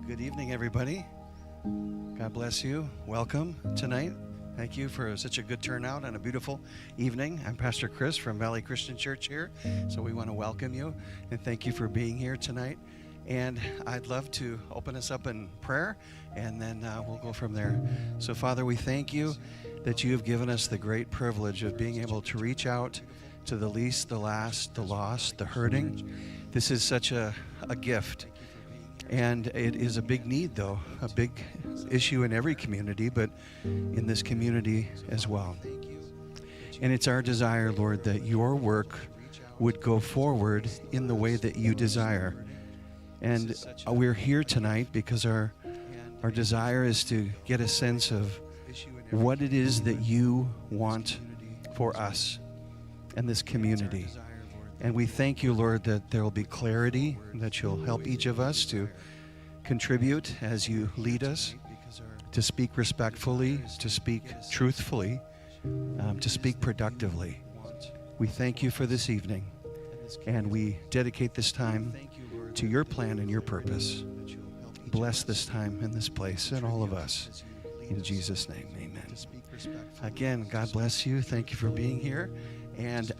Good evening, everybody. God bless you. Welcome tonight. Thank you for such a good turnout on a beautiful evening. I'm Pastor Chris from Valley Christian Church here, so we want to welcome you and thank you for being here tonight. And I'd love to open us up in prayer, and then we'll go from there. So, Father, we thank you that you have given us the great privilege of being able to reach out to the least, the last, the lost, the hurting. This is such a gift. And it is a big need, though, a big issue in every community, but in this community as well. And it's our desire, Lord, that your work would go forward in the way that you desire. And we're here tonight because our desire is to get a sense of what it is that you want for us and this community. And we thank you, Lord, that there will be clarity, that you'll help each of us to contribute as you lead us, to speak respectfully, to speak truthfully, to speak productively. We thank you for this evening, and we dedicate this time to your plan and your purpose. Bless this time and this place and all of us. In Jesus' name, amen. Again, God bless you. Thank you for being here. And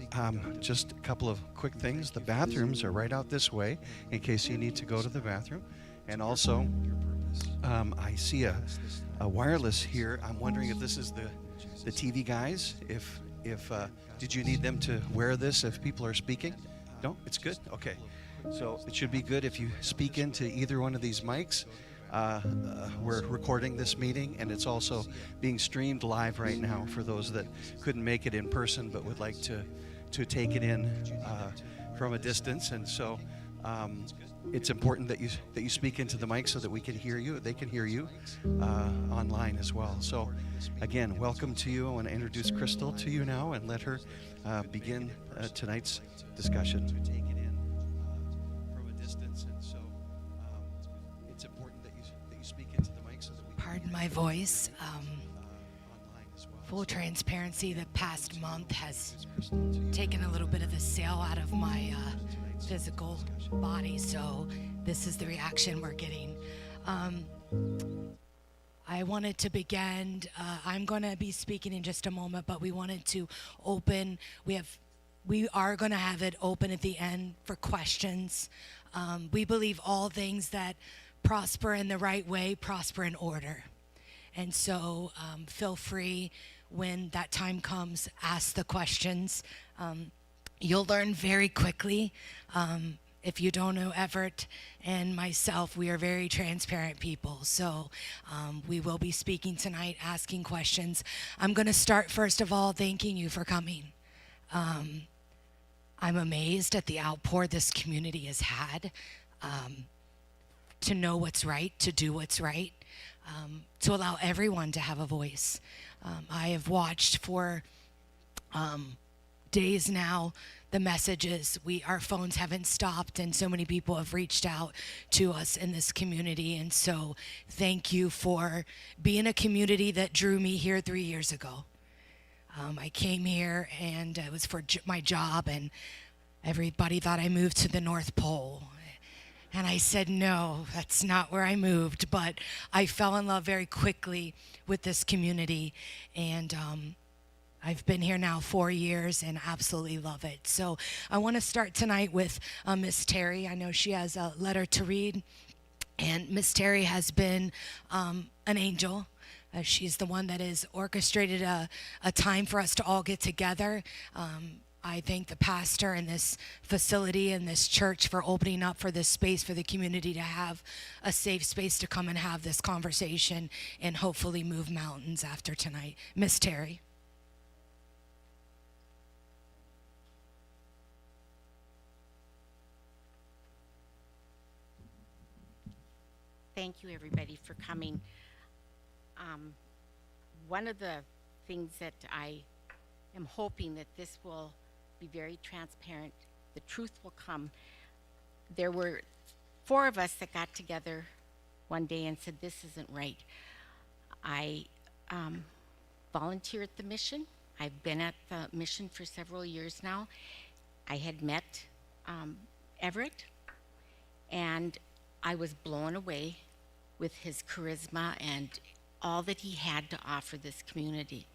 just a couple of quick things. The bathrooms are right out this way in case you need to go to the bathroom. And also, I see a wireless here. I'm wondering if this is the TV guys. If did you need them to wear this if people are speaking? No, it's good. Okay, so it should be good if you speak into either one of these mics. We're recording this meeting, and it's also being streamed live right now for those that couldn't make it in person but would like to take it in from a distance. And so it's important that you speak into the mic so that we can hear you. They can hear you online as well. So again, welcome to you. I want to introduce Crystal to you now and let her begin tonight's discussion. Pardon my voice. Full transparency, the past month has taken a little bit of the sail out of my physical body, so this is the reaction we're getting. I wanted to begin, I'm going to be speaking in just a moment, but we wanted to open, we are going to have it open at the end for questions. We believe all things that prosper in the right way, prosper in order. And so feel free when that time comes, ask the questions. You'll learn very quickly. If you don't know Everett and myself, we are very transparent people. So we will be speaking tonight, asking questions. I'm going to start, first of all, thanking you for coming. I'm amazed at the outpour this community has had, to know what's right, to do what's right, to allow everyone to have a voice. I have watched for days now the messages. Our phones haven't stopped, and so many people have reached out to us in this community. And so thank you for being a community that drew me here 3 years ago. I came here and it was for my job, and everybody thought I moved to the North Pole. And I said, no, that's not where I moved. But I fell in love very quickly with this community. And I've been here now 4 years and absolutely love it. So I want to start tonight with Miss Terry. I know she has a letter to read. And Miss Terry has been an angel. She's the one that has orchestrated a time for us to all get together. I thank the pastor and this facility and this church for opening up for this space for the community to have a safe space to come and have this conversation and hopefully move mountains after tonight. Miss Terry. Thank you, everybody, for coming. One of the things that I am hoping that this will be very transparent, the truth will come. There were 4 of us that got together one day and said, this isn't right. I volunteer at the mission. I've been at the mission for several years now. I had met Everett, and I was blown away with his charisma and all that he had to offer this community.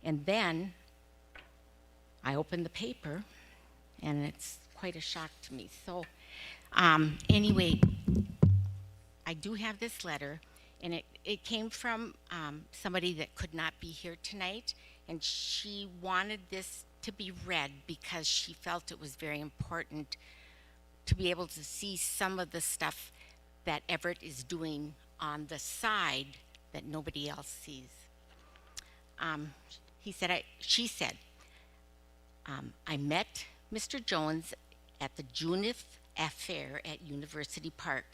And then I opened the paper, and it's quite a shock to me. So anyway, I do have this letter, and it came from somebody that could not be here tonight, and she wanted this to be read because she felt it was very important to be able to see some of the stuff that Everett is doing on the side that nobody else sees. She said, I met Mr. Jones at the Junith Affair at University Park.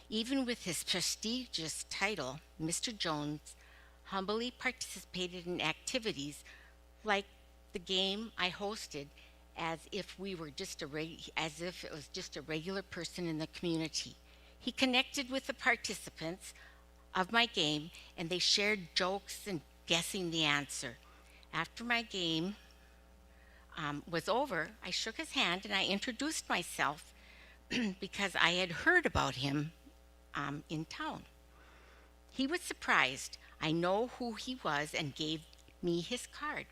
Even with his prestigious title, Mr. Jones humbly participated in activities like the game I hosted as if it was just a regular person in the community. He connected with the participants of my game, and they shared jokes and guessing the answer. After my game was over, I shook his hand and I introduced myself because I had heard about him in town. He was surprised. I know who he was and gave me his card.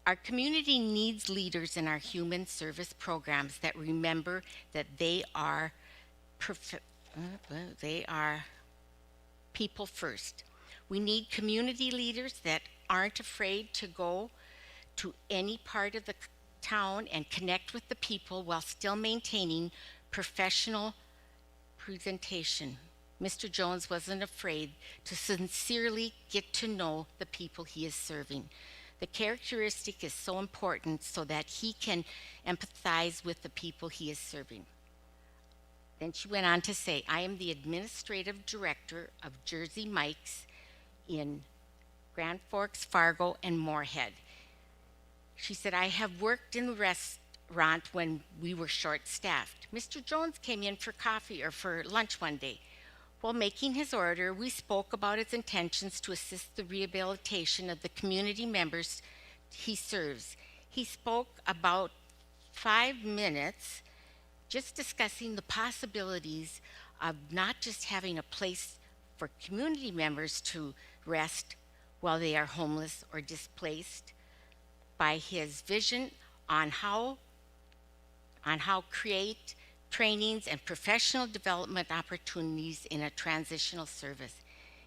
Our community needs leaders in our human service programs that remember that they are people first. We need community leaders that aren't afraid to go to any part of the town and connect with the people while still maintaining professional presentation. Mr. Jones wasn't afraid to sincerely get to know the people he is serving. The characteristic is so important so that he can empathize with the people he is serving. Then she went on to say, I am the administrative director of Jersey Mike's in Grand Forks, Fargo, and Moorhead. She said, I have worked in the restaurant when we were short-staffed. Mr. Jones came in for coffee or for lunch one day. While making his order, we spoke about his intentions to assist the rehabilitation of the community members he serves. He spoke about 5 minutes just discussing the possibilities of not just having a place for community members to rest while they are homeless or displaced, by his vision on how create trainings and professional development opportunities in a transitional service.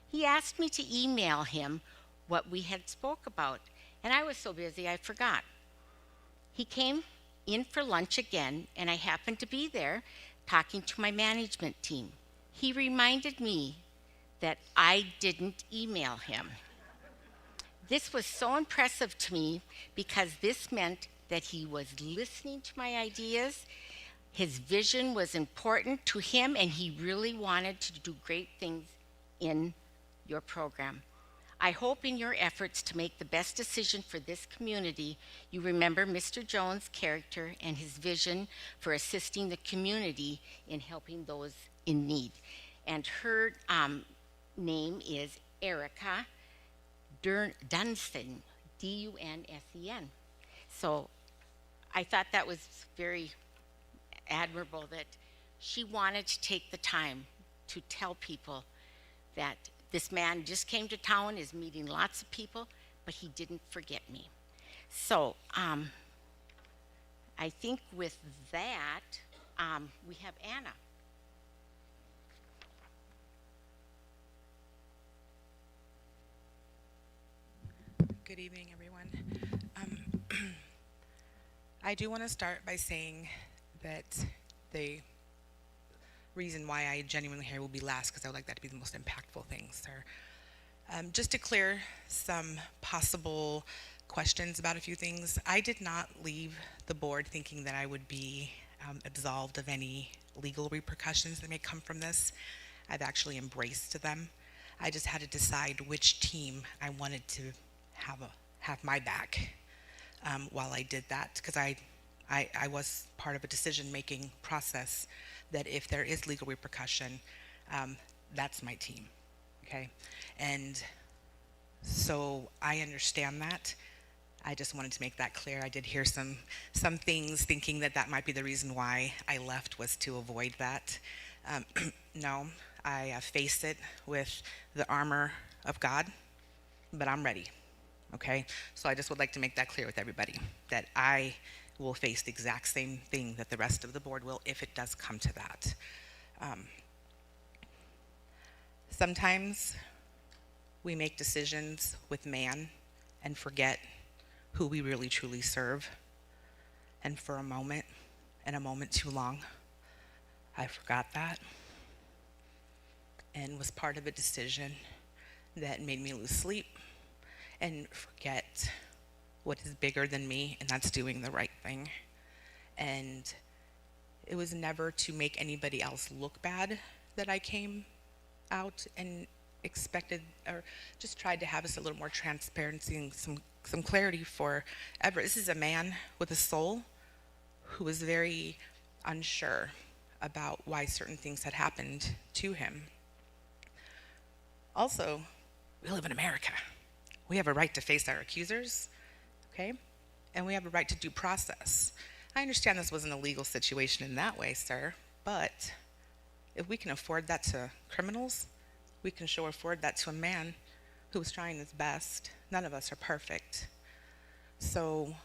He asked me to email him what we had spoke about, and I was so busy I forgot. He came in for lunch again, and I happened to be there talking to my management team. He reminded me that I didn't email him. This was so impressive to me because this meant that he was listening to my ideas. His vision was important to him, and he really wanted to do great things in your program. I hope in your efforts to make the best decision for this community, you remember Mr. Jones' character and his vision for assisting the community in helping those in need. And her name is Erica Dunstan, Dunsen. So I thought that was very admirable that she wanted to take the time to tell people that this man just came to town, is meeting lots of people, but he didn't forget me. So I think with that, we have Anna. Good evening, everyone. I do want to start by saying that the reason why I genuinely here will be last, because I would like that to be the most impactful thing, sir. Just to clear some possible questions about a few things, I did not leave the board thinking that I would be absolved of any legal repercussions that may come from this. I've actually embraced them. I just had to decide which team I wanted to have my back while I did that, because I was part of a decision-making process that if there is legal repercussion, that's my team, okay? And so I understand that. I just wanted to make that clear. I did hear some things thinking that that might be the reason why I left, was to avoid that. No, I face it with the armor of God, but I'm ready. Okay, so I just would like to make that clear with everybody, that I will face the exact same thing that the rest of the board will, if it does come to that. Sometimes we make decisions with man and forget who we really truly serve. And for a moment, and a moment too long, I forgot that and was part of a decision that made me lose sleep and forget what is bigger than me, and that's doing the right thing. And it was never to make anybody else look bad that I came out and expected, or just tried to have us a little more transparency and some clarity for Everett. This is a man with a soul who was very unsure about why certain things had happened to him. Also, we live in America. We have a right to face our accusers, okay? And we have a right to due process. I understand this wasn't a legal situation in that way, sir, but if we can afford that to criminals, we can sure afford that to a man who was trying his best. None of us are perfect. So,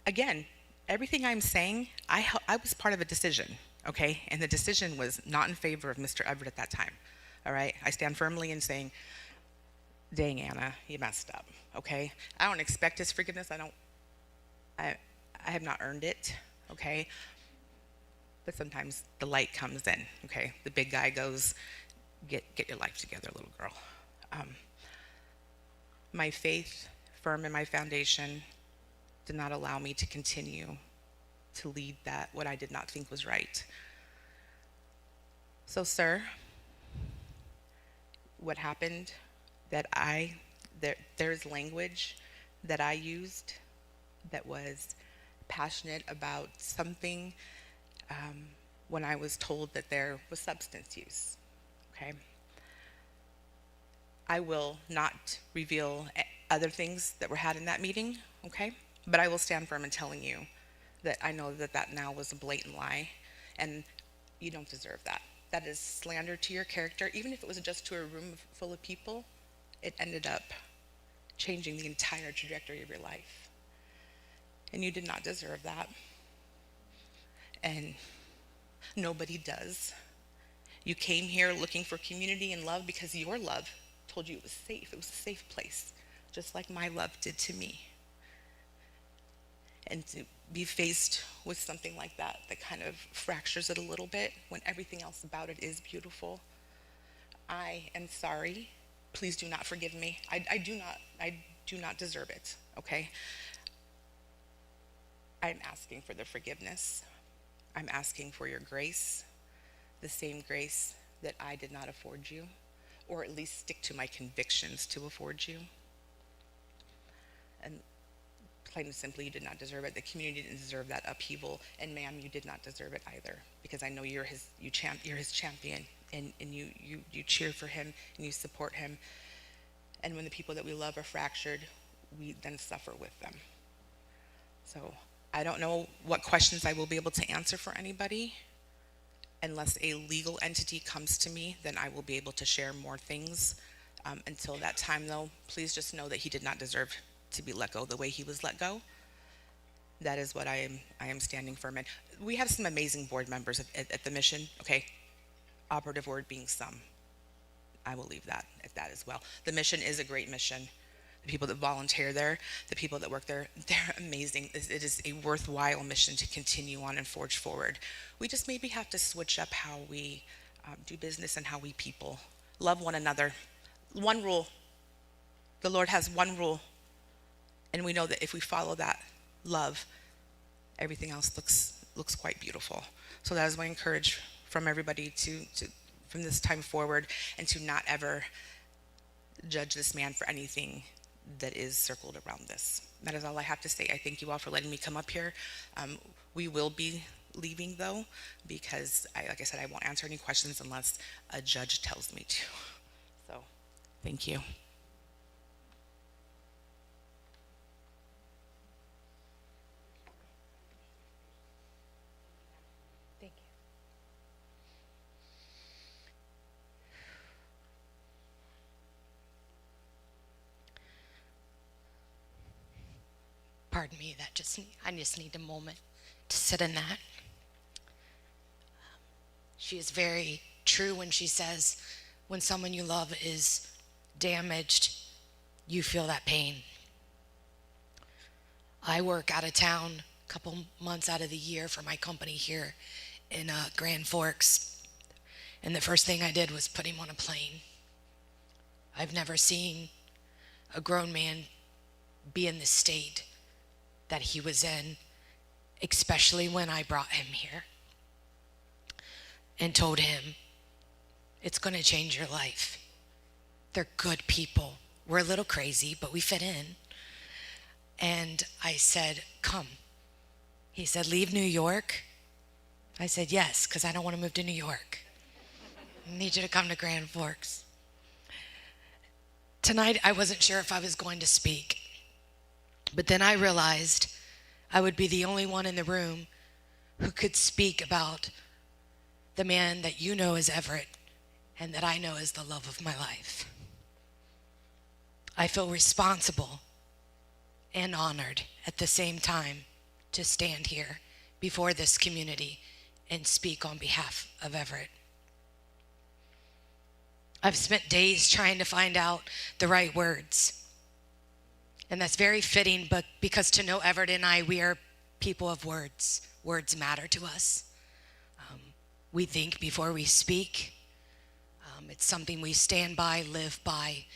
again, everything I'm saying, I was part of a decision, okay? And the decision was not in favor of Mr. Everett at that time, all right? I stand firmly in saying, dang, Anna, you messed up, okay? I don't expect his forgiveness. I have not earned it, okay? But sometimes the light comes in, okay? The big guy goes, get your life together, little girl. My faith, firm in my foundation, did not allow me to continue to lead that, what I did not think was right. So, sir, what happened, that there's language that I used that was passionate about something when I was told that there was substance use, okay? I will not reveal other things that were had in that meeting, okay? But I will stand firm in telling you that I know that that now was a blatant lie, and you don't deserve that. That is slander to your character. Even if it was just to a room full of people, it ended up changing the entire trajectory of your life. And you did not deserve that. And nobody does. You came here looking for community and love because your love told you it was safe. It was a safe place, just like my love did to me. And to be faced with something like that, that kind of fractures it a little bit when everything else about it is beautiful. I am sorry. Please do not forgive me. I do not deserve it, okay? I'm asking for the forgiveness. I'm asking for your grace, the same grace that I did not afford you, or at least stick to my convictions to afford you. And plain and simply, you did not deserve it. The community didn't deserve that upheaval, and ma'am, you did not deserve it either, because I know you're his champion, and you cheer for him and you support him. And when the people that we love are fractured, we then suffer with them. So I don't know what questions I will be able to answer for anybody. Unless a legal entity comes to me, then I will be able to share more things. Until that time, though, please just know that he did not deserve to be let go the way he was let go. That is what I am standing firm in. We have some amazing board members at the mission. Okay, operative word being some. I will leave that at that as well. The mission is a great mission. The people that volunteer there, the people that work there, they're amazing. It is a worthwhile mission to continue on and forge forward. We just maybe have to switch up how we do business and how we people. Love one another. One rule. The Lord has one rule. And we know that if we follow that love, everything else looks quite beautiful. So that is my encourage from everybody to from this time forward, and to not ever judge this man for anything that is circled around this. That is all I have to say. I thank you all for letting me come up here. We will be leaving though, because like I said, I won't answer any questions unless a judge tells me to. So, thank you. Thank you. Pardon me, I just need a moment to sit in that. She is very true when she says, when someone you love is damaged, you feel that pain. I work out of town a couple months out of the year for my company here in Grand Forks. And the first thing I did was put him on a plane. I've never seen a grown man be in the state that he was in, especially when I brought him here and told him, it's going to change your life. They're good people. We're a little crazy, but we fit in. And I said, come. He said, leave New York? I said, yes, because I don't want to move to New York. I need you to come to Grand Forks. Tonight, I wasn't sure if I was going to speak, but then I realized I would be the only one in the room who could speak about the man that you know as Everett and that I know as the love of my life. I feel responsible and honored at the same time to stand here before this community and speak on behalf of Everett. I've spent days trying to find out the right words. And that's very fitting, but because to know Everett and I, we are people of words. Words matter to us. We think before we speak. It's something we stand by, live by,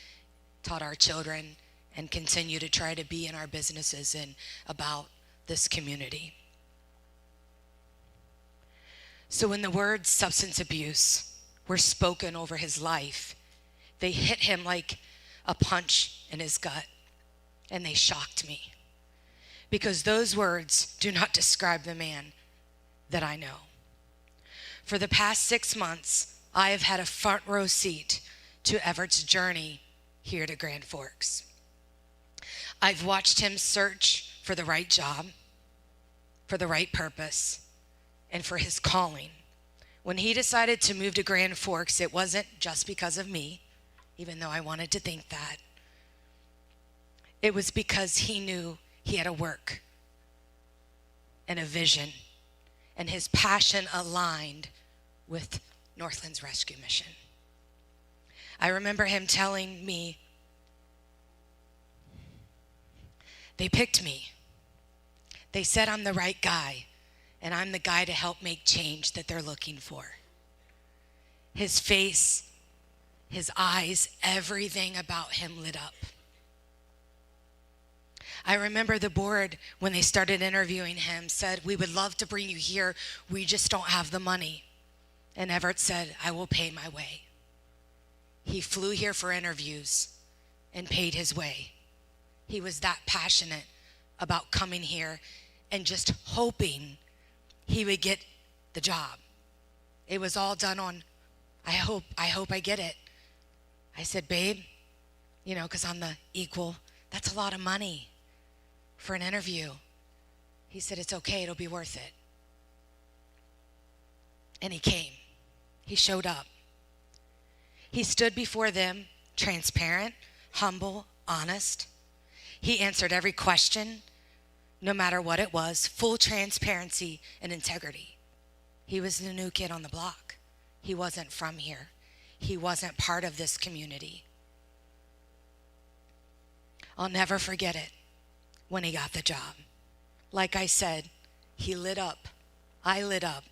taught our children, and continue to try to be in our businesses and about this community. So when the words substance abuse were spoken over his life, they hit him like a punch in his gut, and they shocked me. Because those words do not describe the man that I know. For the past 6 months, I have had a front row seat to Everett's journey here to Grand Forks. I've watched him search for the right job, for the right purpose, and for his calling. When he decided to move to Grand Forks, it wasn't just because of me, even though I wanted to think that. It was because he knew he had a work and a vision, and his passion aligned with Northlands Rescue Mission. I remember him telling me, they picked me. They said I'm the right guy, and I'm the guy to help make change that they're looking for. His face, his eyes, everything about him lit up. I remember the board, when they started interviewing him, said, "We would love to bring you here. We just don't have the money." And Everett said, "I will pay my way." He flew here for interviews and paid his way. He was that passionate about coming here and just hoping he would get the job. It was all done on, I hope I get it. I said, "Babe," because I'm the equal, "that's a lot of money for an interview." He said, "It's okay, it'll be worth it." And he came. He showed up. He stood before them, transparent, humble, honest. He answered every question, no matter what it was, full transparency and integrity. He was the new kid on the block. He wasn't from here. He wasn't part of this community. I'll never forget it when he got the job. Like I said, he lit up. I lit up.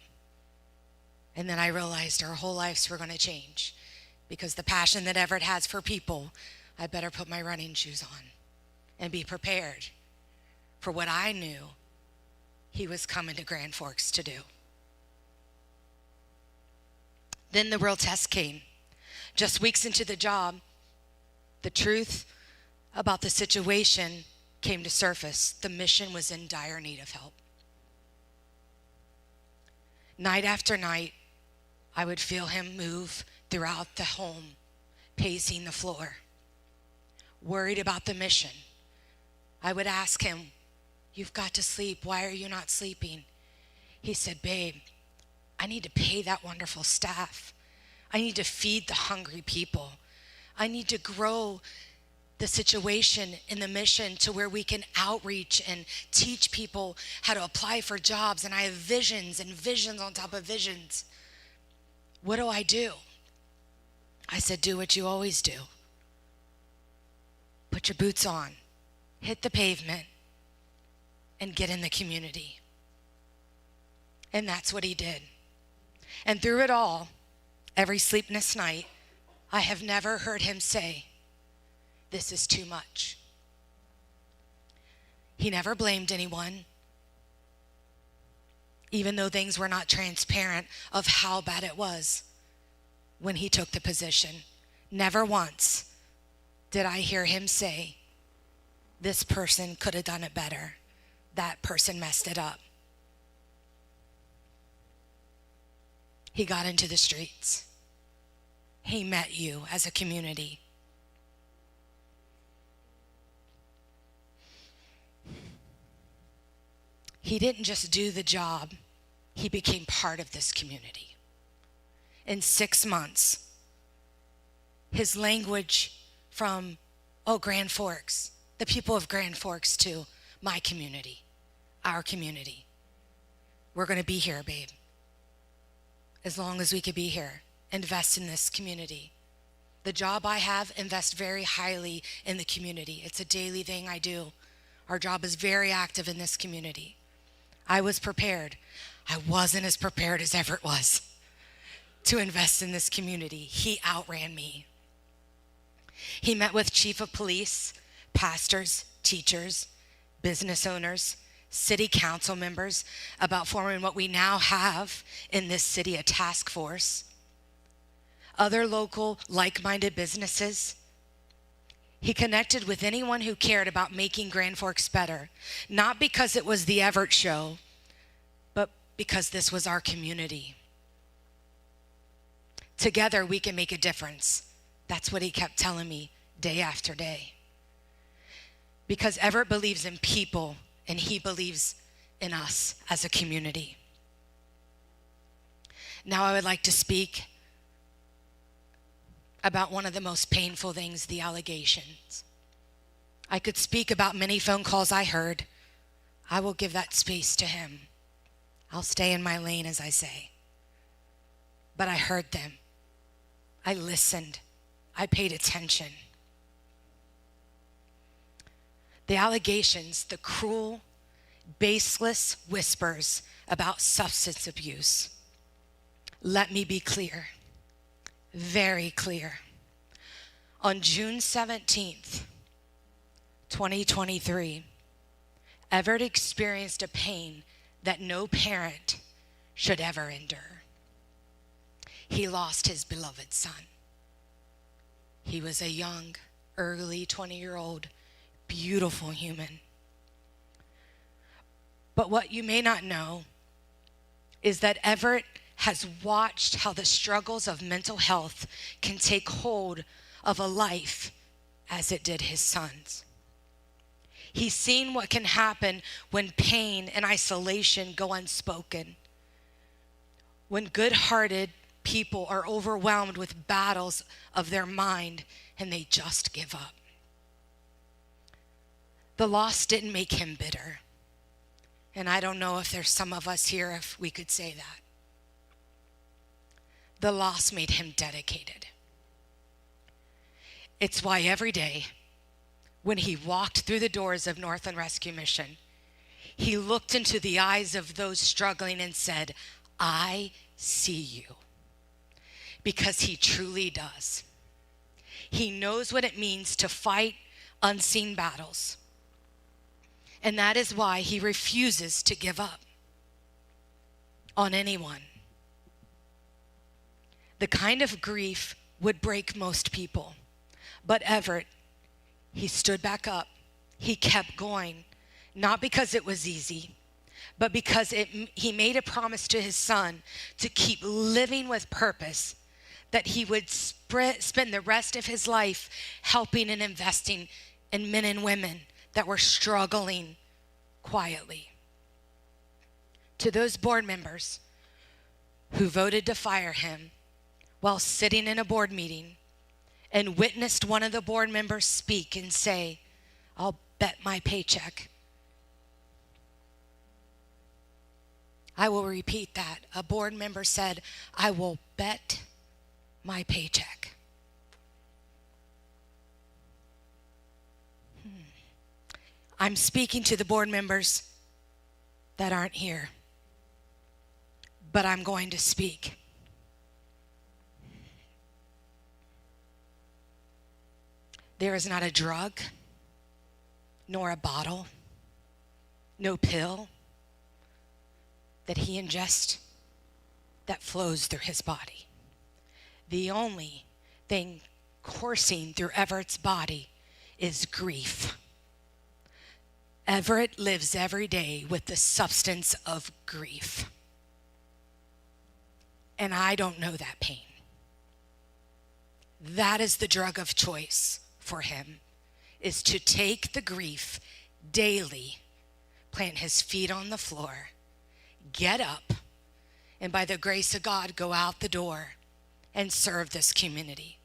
And then I realized our whole lives were going to change, because the passion that Everett has for people, I better put my running shoes on and be prepared for what I knew he was coming to Grand Forks to do. Then the real test came. Just weeks into the job, the truth about the situation came to surface. The mission was in dire need of help. Night after night, I would feel him move throughout the home, pacing the floor, worried about the mission. I would ask him, "You've got to sleep. Why are you not sleeping?" He said, "Babe, I need to pay that wonderful staff. I need to feed the hungry people. I need to grow the situation in the mission to where we can outreach and teach people how to apply for jobs. And I have visions and visions on top of visions. What do I do?" I said, "Do what you always do. Put your boots on, hit the pavement, and get in the community." And that's what he did. And through it all, every sleepless night, I have never heard him say, "This is too much." He never blamed anyone, even though things were not transparent of how bad it was when he took the position. Never once did I hear him say, "This person could have done it better. That person messed it up." He got into the streets. He met you as a community. He didn't just do the job, he became part of this community. In 6 months, his language from, Grand Forks, the people of Grand Forks, to my community, our community. We're going to be here, babe. As long as we could be here, invest in this community. The job I have, invest very highly in the community. It's a daily thing I do. Our job is very active in this community. I was prepared. I wasn't as prepared as Everett was to invest in this community. He outran me. He met with chief of police, pastors, teachers, business owners, city council members about forming what we now have in this city, a task force. Other local like-minded businesses. He connected with anyone who cared about making Grand Forks better, not because it was the Everett show, but because this was our community. Together we can make a difference. That's what he kept telling me day after day. Because Everett believes in people, and he believes in us as a community. Now I would like to speak about one of the most painful things, the allegations. I could speak about many phone calls I heard. I will give that space to him. I'll stay in my lane, as I say. But I heard them. I listened. I paid attention. The allegations, the cruel, baseless whispers about substance abuse. Let me be clear. Very clear. On June 17th, 2023, Everett experienced a pain that no parent should ever endure. He lost his beloved son. He was a young, early 20-year-old, beautiful human. But what you may not know is that Everett has watched how the struggles of mental health can take hold of a life as it did his son's. He's seen what can happen when pain and isolation go unspoken. When good-hearted people are overwhelmed with battles of their mind and they just give up. The loss didn't make him bitter. And I don't know if there's some of us here if we could say that. The loss made him dedicated. It's why every day when he walked through the doors of Northland Rescue Mission, he looked into the eyes of those struggling and said, I see you. Because he truly does. He knows what it means to fight unseen battles. And that is why he refuses to give up on anyone. The kind of grief would break most people. But Everett, he stood back up. He kept going, not because it was easy, but because he made a promise to his son to keep living with purpose, that he would spend the rest of his life helping and investing in men and women that were struggling quietly. To those board members who voted to fire him while sitting in a board meeting and witnessed one of the board members speak and say, I'll bet my paycheck. I will repeat that. A board member said, I will bet my paycheck. I'm speaking to the board members that aren't here, but I'm going to speak. There is not a drug, nor a bottle, no pill that he ingests that flows through his body. The only thing coursing through Everett's body is grief. Everett lives every day with the substance of grief. And I don't know that pain. That is the drug of choice for him, is to take the grief daily, plant his feet on the floor, get up, and by the grace of God, go out the door and serve this community.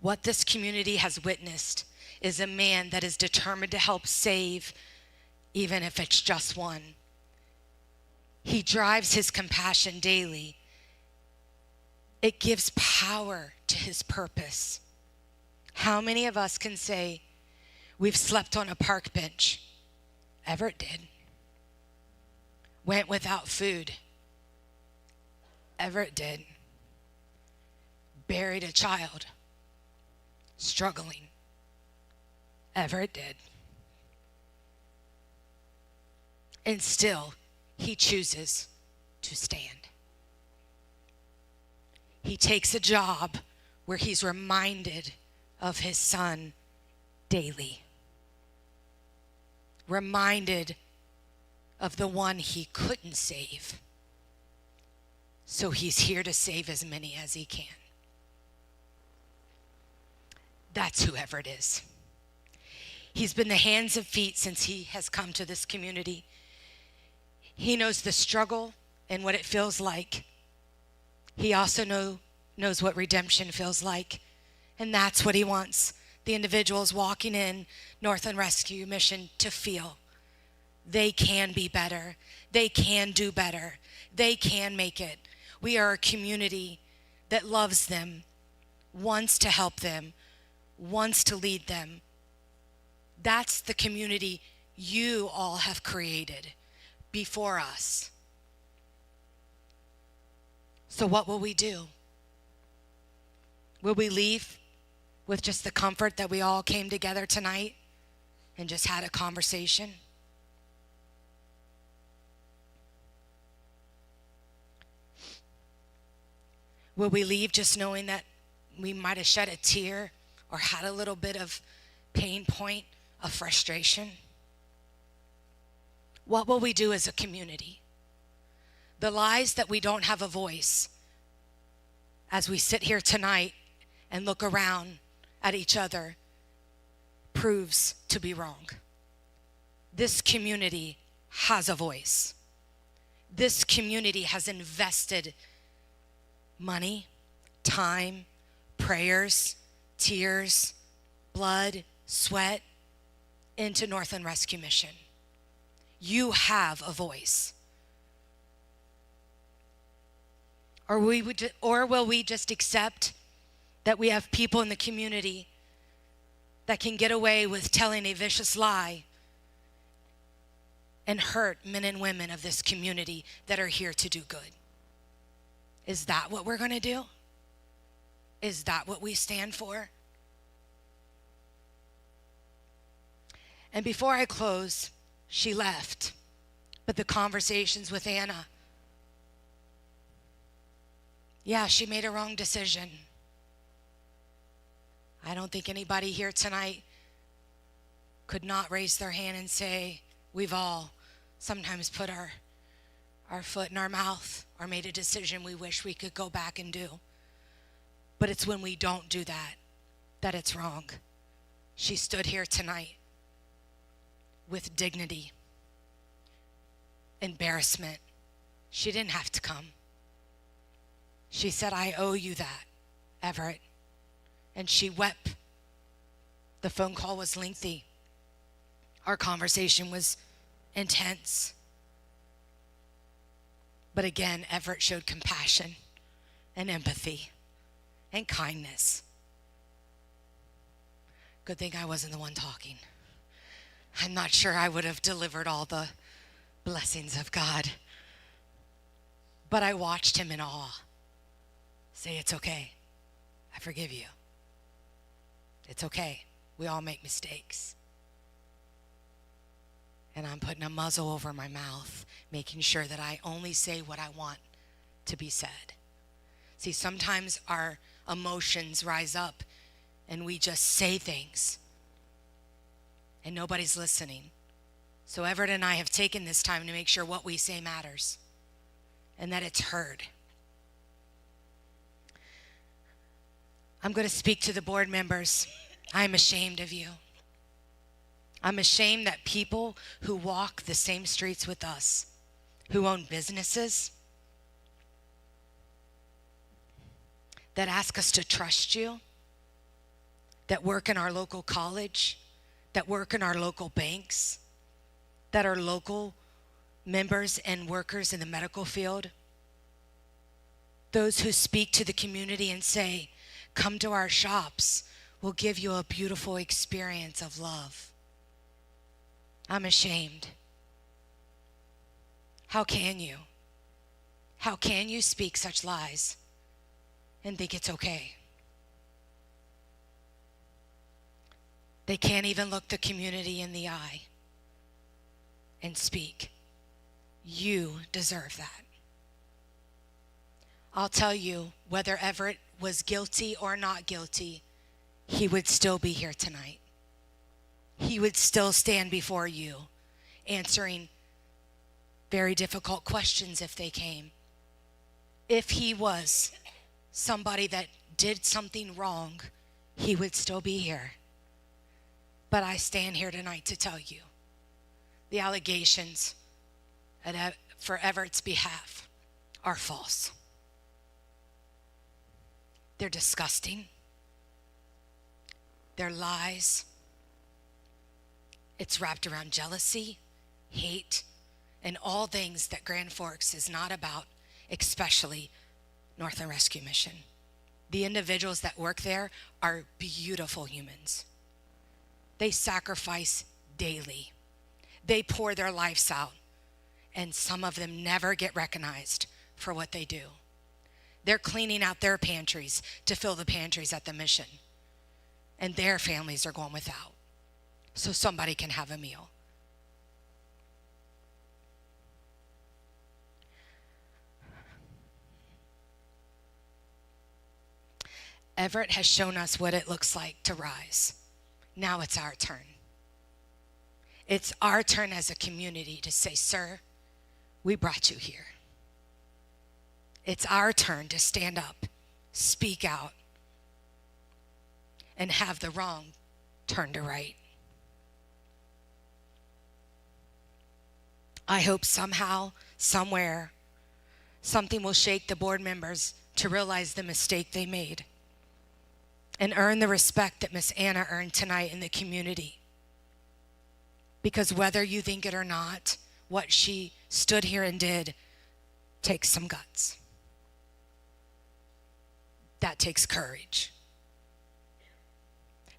What this community has witnessed is a man that is determined to help save, even if it's just one. He drives his compassion daily. It gives power to his purpose. How many of us can say, we've slept on a park bench? Everett did. Went without food. Everett did. Buried a child. Struggling. Everett did. And still, he chooses to stand. He takes a job where he's reminded of his son daily. Reminded of the one he couldn't save. So he's here to save as many as he can. That's who Everett is. He's been the hands and feet since he has come to this community. He knows the struggle and what it feels like. He also knows what redemption feels like. And that's what he wants the individuals walking in Northland Rescue Mission to feel. They can be better. They can do better. They can make it. We are a community that loves them, wants to help them, wants to lead them. That's the community you all have created before us. So what will we do? Will we leave with just the comfort that we all came together tonight and just had a conversation? Will we leave just knowing that we might have shed a tear or had a little bit of pain point of frustration? What will we do as a community? The lies that we don't have a voice as we sit here tonight and look around at each other proves to be wrong. This community has a voice. This community has invested money, time, prayers, tears, blood, sweat into Northland Rescue Mission. You have a voice. Or will we just accept that we have people in the community that can get away with telling a vicious lie and hurt men and women of this community that are here to do good? Is that what we're going to do? Is that what we stand for? And before I close, she left. But the conversations with Anna, yeah, she made a wrong decision. I don't think anybody here tonight could not raise their hand and say, we've all sometimes put our foot in our mouth or made a decision we wish we could go back and do. But it's when we don't do that it's wrong. She stood here tonight with dignity, embarrassment. She didn't have to come. She said, I owe you that, Everett. And she wept. The phone call was lengthy. Our conversation was intense. But again, Everett showed compassion and empathy and kindness. Good thing I wasn't the one talking. I'm not sure I would have delivered all the blessings of God. But I watched him in awe. Say, it's okay. I forgive you. It's okay. We all make mistakes. And I'm putting a muzzle over my mouth, making sure that I only say what I want to be said. See, sometimes our emotions rise up and we just say things and nobody's listening. So Everett and I have taken this time to make sure what we say matters and that it's heard. I'm going to speak to the board members. I'm ashamed of you. I'm ashamed that people who walk the same streets with us, who own businesses, that ask us to trust you, that work in our local college, that work in our local banks, that are local members and workers in the medical field, those who speak to the community and say, come to our shops, we'll give you a beautiful experience of love. I'm ashamed. How can you? How can you speak such lies and think it's okay? They can't even look the community in the eye and speak. You deserve that. I'll tell you, whether Everett was guilty or not guilty, he would still be here tonight. He would still stand before you, answering very difficult questions if they came. If he was somebody that did something wrong, he would still be here. But I stand here tonight to tell you, the allegations for Everett's behalf are false. They're disgusting. They're lies. It's wrapped around jealousy, hate, and all things that Grand Forks is not about, especially Northland Rescue Mission. The individuals that work there are beautiful humans. They sacrifice daily. They pour their lives out, and some of them never get recognized for what they do. They're cleaning out their pantries to fill the pantries at the mission. And their families are going without, so somebody can have a meal. Everett has shown us what it looks like to rise. Now it's our turn. It's our turn as a community to say, sir, we brought you here. It's our turn to stand up, speak out, and have the wrong turn to right. I hope somehow, somewhere, something will shake the board members to realize the mistake they made and earn the respect that Miss Anna earned tonight in the community. Because whether you think it or not, what she stood here and did takes some guts. That takes courage.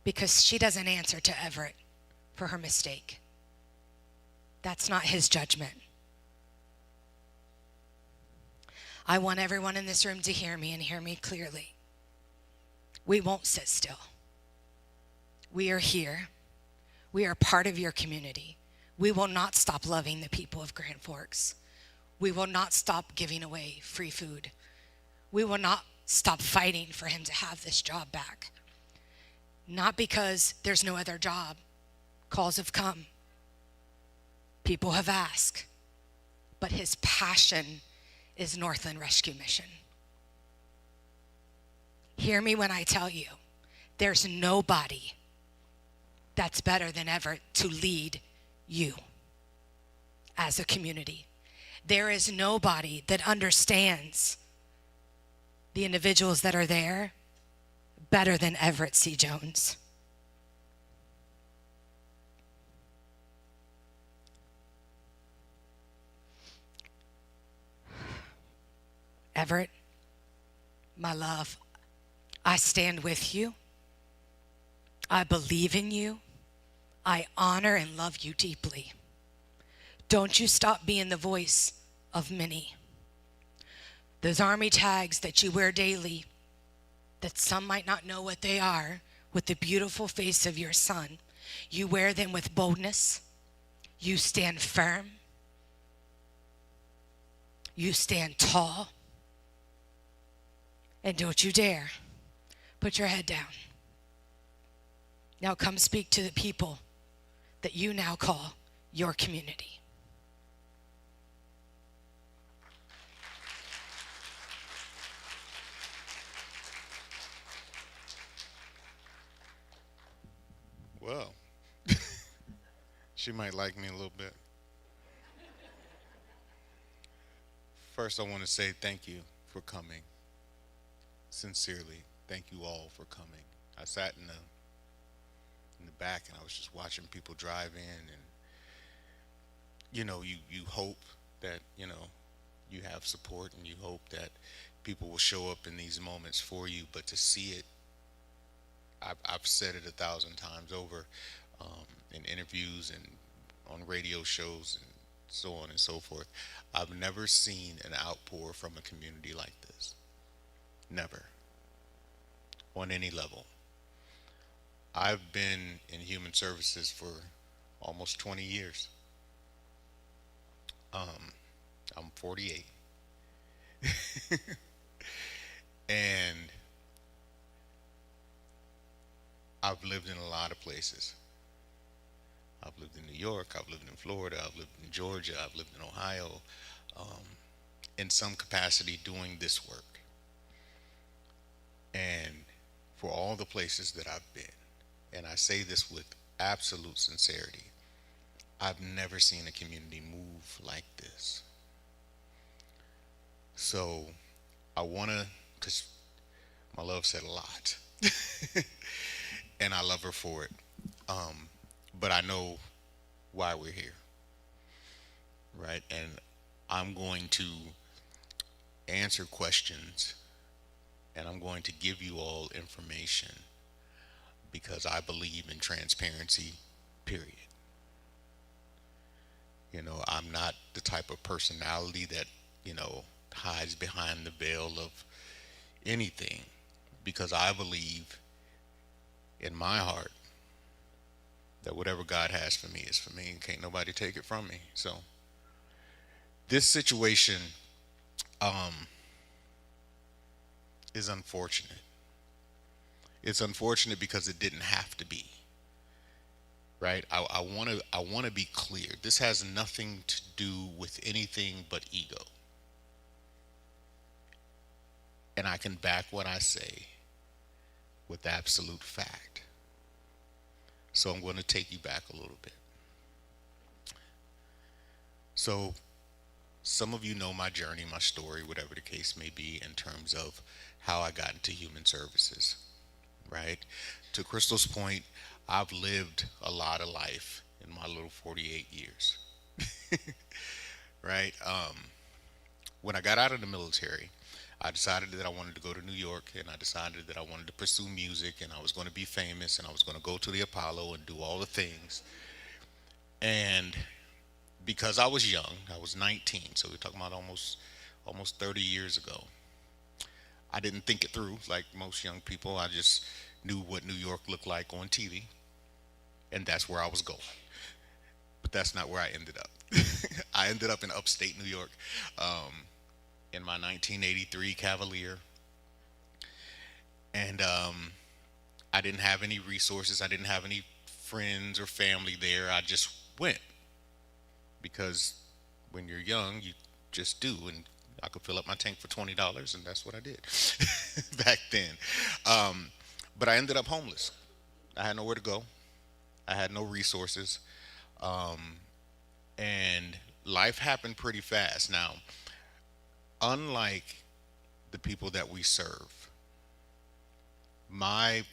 Because she doesn't answer to Everett for her mistake. That's not his judgment. I want everyone in this room to hear me and hear me clearly. We won't sit still. We are here. We are part of your community. We will not stop loving the people of Grand Forks. We will not stop giving away free food. We will not stop fighting for him to have this job back. Not because there's no other job. Calls have come. People have asked. But his passion is Northland Rescue Mission. Hear me when I tell you, there's nobody that's better than Everett to lead you as a community. There is nobody that understands the individuals that are there better than Everett C. Jones. Everett, my love, I stand with you. I believe in you. I honor and love you deeply. Don't you stop being the voice of many. Those army tags that you wear daily, that some might not know what they are, with the beautiful face of your son, you wear them with boldness. You stand firm. You stand tall. And don't you dare put your head down. Now come speak to the people that you now call your community. Well, she might like me a little bit. First, I want to say thank you for coming. Sincerely, thank you all for coming. I sat in the back and I was just watching people drive in, and you hope that you have support, and you hope that people will show up in these moments for you. But to see it, I've said it 1,000 times over in interviews and on radio shows and so on and so forth. I've never seen an outpour from a community like this. Never. On any level. I've been in human services for almost 20 years. I'm 48. And I've lived in a lot of places. I've lived in New York, I've lived in Florida, I've lived in Georgia, I've lived in Ohio, in some capacity doing this work. And for all the places that I've been, and I say this with absolute sincerity, I've never seen a community move like this. So I want to, because my love said a lot, and I love her for it. But I know why we're here, right? And I'm going to answer questions, and I'm going to give you all information because I believe in transparency, period. I'm not the type of personality that, hides behind the veil of, anything, because I believe in my heart that whatever God has for me is for me and can't nobody take it from me. So this situation um, is unfortunate. It's unfortunate because it didn't have to be. Right? I want to be clear. This has nothing to do with anything but ego. And I can back what I say with absolute fact. So I'm going to take you back a little bit. So some of you know my journey, my story, whatever the case may be, in terms of how I got into human services, right? To Crystal's point, I've lived a lot of life in my little 48 years, right? When I got out of the military, I decided that I wanted to go to New York, and I decided that I wanted to pursue music, and I was going to be famous, and I was going to go to the Apollo and do all the things. And because I was young, I was 19, so we're talking about almost 30 years ago. I didn't think it through like most young people. I just knew what New York looked like on TV, and that's where I was going. But that's not where I ended up. I ended up in upstate New York, in my 1983 Cavalier, and I didn't have any resources. I didn't have any friends or family there. I just went because when you're young, you just do, and I could fill up my tank for $20, and that's what I did back then. But I ended up homeless. I had nowhere to go. I had no resources, and life happened pretty fast. Now, unlike the people that we serve, my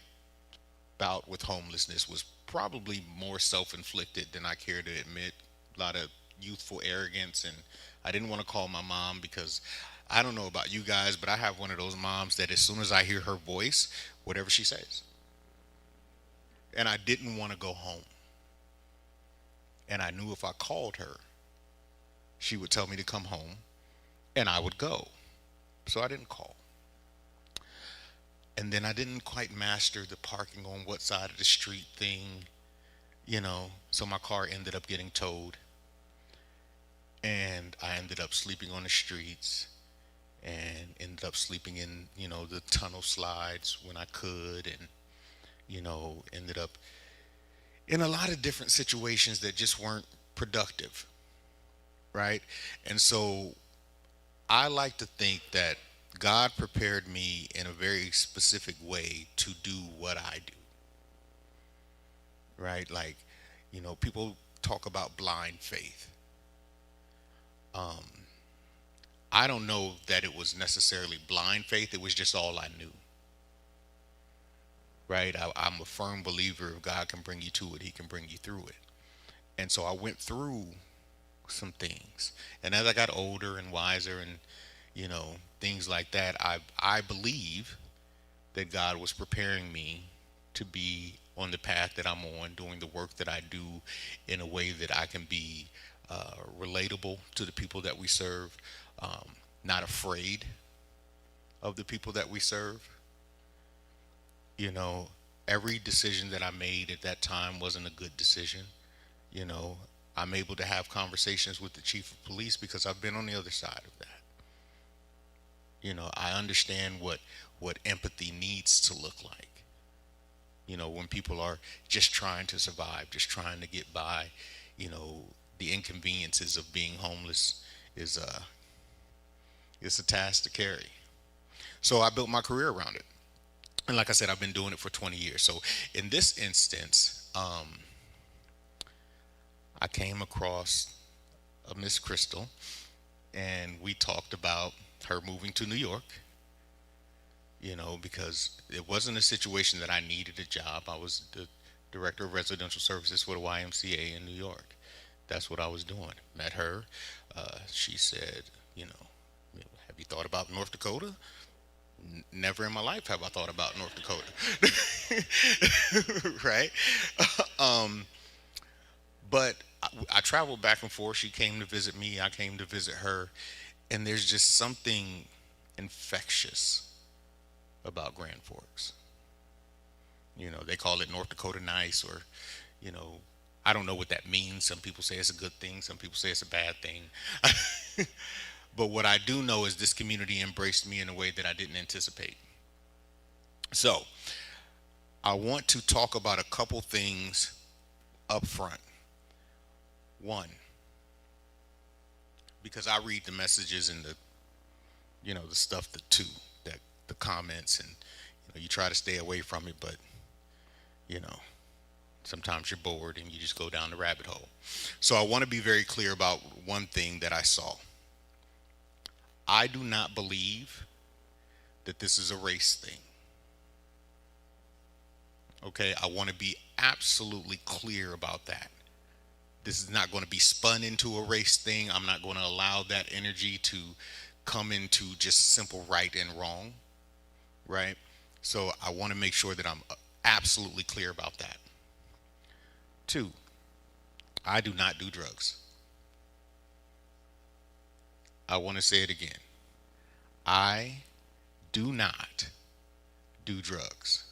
bout with homelessness was probably more self-inflicted than I care to admit. A lot of youthful arrogance, and I didn't want to call my mom because I don't know about you guys, but I have one of those moms that as soon as I hear her voice, whatever she says. And I didn't want to go home. And I knew if I called her, she would tell me to come home, and I would go. So I didn't call. And then I didn't quite master the parking on what side of the street thing, so my car ended up getting towed. And I ended up sleeping on the streets and ended up sleeping in, the tunnel slides when I could, and, ended up in a lot of different situations that just weren't productive, right? And so I like to think that God prepared me in a very specific way to do what I do, right? Like, people talk about blind faith. I don't know that it was necessarily blind faith. It was just all I knew, right? I'm a firm believer if God can bring you to it, he can bring you through it. And so I went through some things. And as I got older and wiser and, things like that, I believe that God was preparing me to be on the path that I'm on, doing the work that I do in a way that I can be relatable to the people that we serve, not afraid of the people that we serve. Every decision that I made at that time wasn't a good decision. You know, I'm able to have conversations with the chief of police because I've been on the other side of that. I understand what empathy needs to look like. When people are just trying to survive, just trying to get by, the inconveniences of being homeless is it's a task to carry. So I built my career around it. And like I said, I've been doing it for 20 years. So in this instance, I came across a Miss Crystal, and we talked about her moving to New York, because it wasn't a situation that I needed a job. I was the director of residential services for the YMCA in New York. That's what I was doing. Met her. She said, have you thought about North Dakota? Never in my life have I thought about North Dakota. Right? But I traveled back and forth. She came to visit me. I came to visit her. And there's just something infectious about Grand Forks. You know, they call it North Dakota nice, or, you know, I don't know what that means. Some people say it's a good thing, some people say it's a bad thing. But what I do know is this community embraced me in a way that I didn't anticipate. So, I want to talk about a couple things up front. One, because I read the messages and the, you know, the stuff that the comments, and you try to stay away from it, but you know, sometimes you're bored and you just go down the rabbit hole. So I want to be very clear about one thing that I saw. I do not believe that this is a race thing. Okay, I want to be absolutely clear about that. This is not going to be spun into a race thing. I'm not going to allow that energy to come into just simple right and wrong, right? So I want to make sure that I'm absolutely clear about that. Two, I do not do drugs. I want to say it again. I do not do drugs.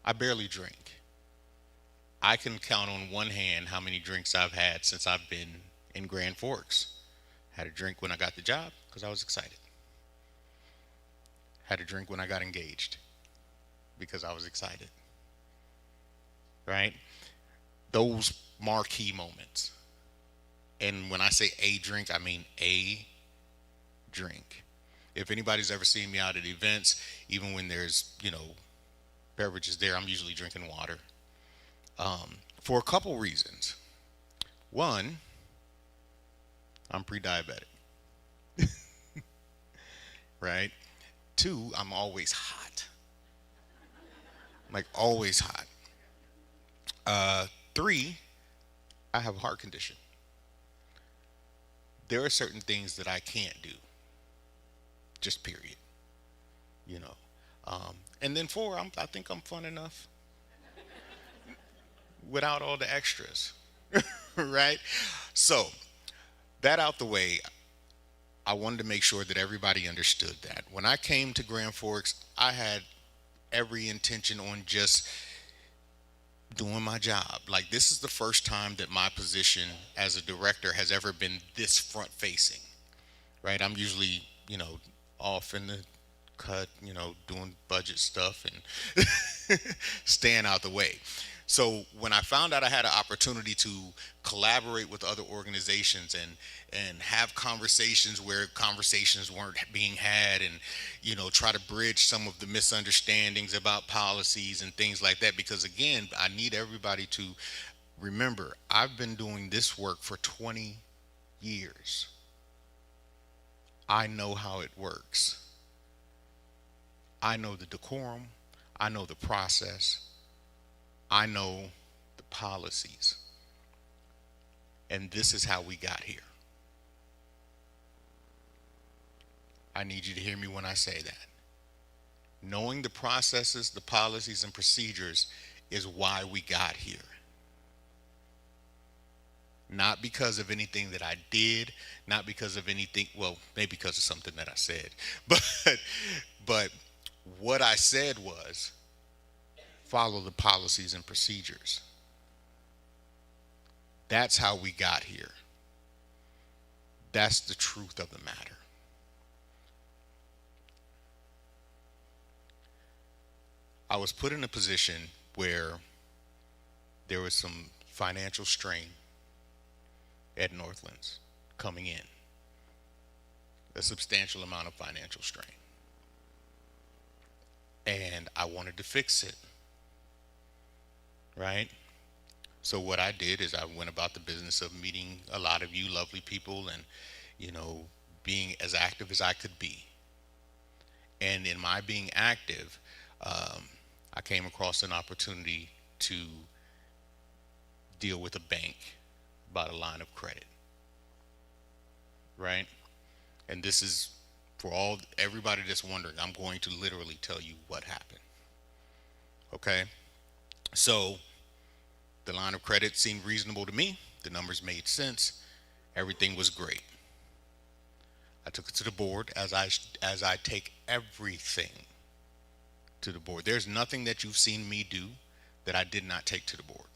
I barely drink. I can count on one hand how many drinks I've had since I've been in Grand Forks. Had a drink when I got the job because I was excited. Had a drink when I got engaged because I was excited. Right? Those marquee moments. And when I say a drink, I mean a drink. If anybody's ever seen me out at events, even when there's, beverages there, I'm usually drinking water. For a couple reasons. One, I'm pre-diabetic. Right? Two, I'm always hot. Like always hot. Three, I have a heart condition. There are certain things that I can't do. Just period. And then four, I think I'm fun enough without all the extras. Right? So, that out the way, I wanted to make sure that everybody understood that. When I came to Grand Forks, I had every intention on just doing my job. Like, this is the first time that my position as a director has ever been this front facing, right? I'm usually, off in the cut, doing budget stuff and staying out the way. So when I found out I had an opportunity to collaborate with other organizations and have conversations where conversations weren't being had, and try to bridge some of the misunderstandings about policies and things like that, because again, I need everybody to remember, I've been doing this work for 20 years. I know how it works. I know the decorum. I know the process. I know the policies. And this is how we got here. I need you to hear me when I say that. Knowing the processes, the policies, and procedures is why we got here. Not because of anything that I did, not because of anything, well, maybe because of something that I said. But what I said was, follow the policies and procedures. That's how we got here. That's the truth of the matter. I was put in a position where there was some financial strain at Northlands coming in. A substantial amount of financial strain. And I wanted to fix it. Right? So what I did is I went about the business of meeting a lot of you lovely people and, being as active as I could be. And in my being active, I came across an opportunity to deal with a bank about a line of credit. Right? And this is for everybody that's wondering, I'm going to literally tell you what happened. Okay? So the line of credit seemed reasonable to me. The numbers made sense. Everything was great. I took it to the board as I take everything to the board. There's nothing that you've seen me do that I did not take to the board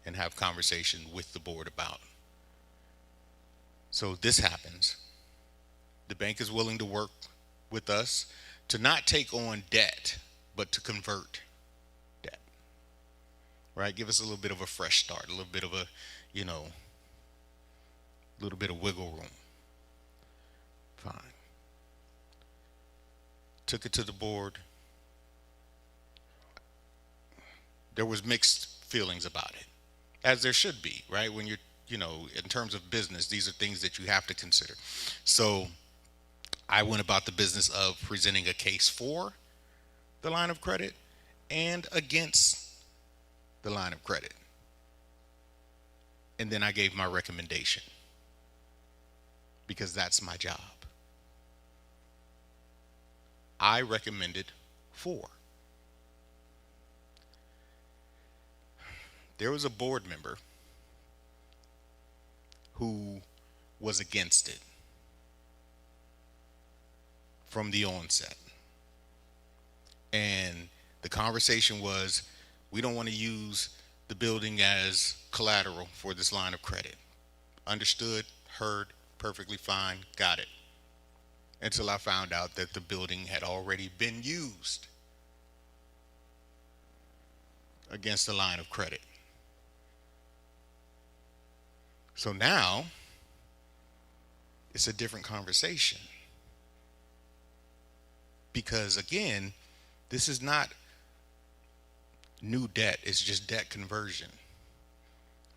and have conversation with the board about. So this happens. The bank is willing to work with us to not take on debt, but to convert debt. Right? Give us a little bit of a fresh start, a little bit of a, little bit of wiggle room. Fine. Took it to the board. There was mixed feelings about it, as there should be, right? When you're, in terms of business, these are things that you have to consider. So I went about the business of presenting a case for the line of credit and against the line of credit. And then I gave my recommendation, because that's my job. I recommended for. There was a board member who was against it from the onset. And the conversation was, we don't want to use the building as collateral for this line of credit. Understood, heard, perfectly fine, got it. Until I found out that the building had already been used against the line of credit. So now it's a different conversation. Because again, this is not new debt, it's just debt conversion.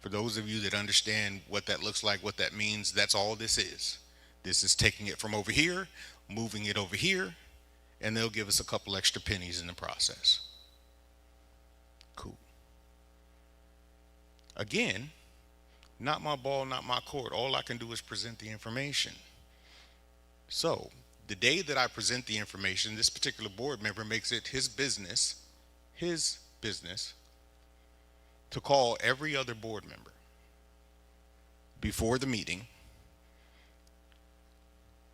For those of you that understand what that looks like, what that means, that's all this is. This is taking it from over here, moving it over here, and they'll give us a couple extra pennies in the process. Cool. Again, not my ball, not my court. All I can do is present the information. So the day that I present the information, this particular board member makes it his business to call every other board member before the meeting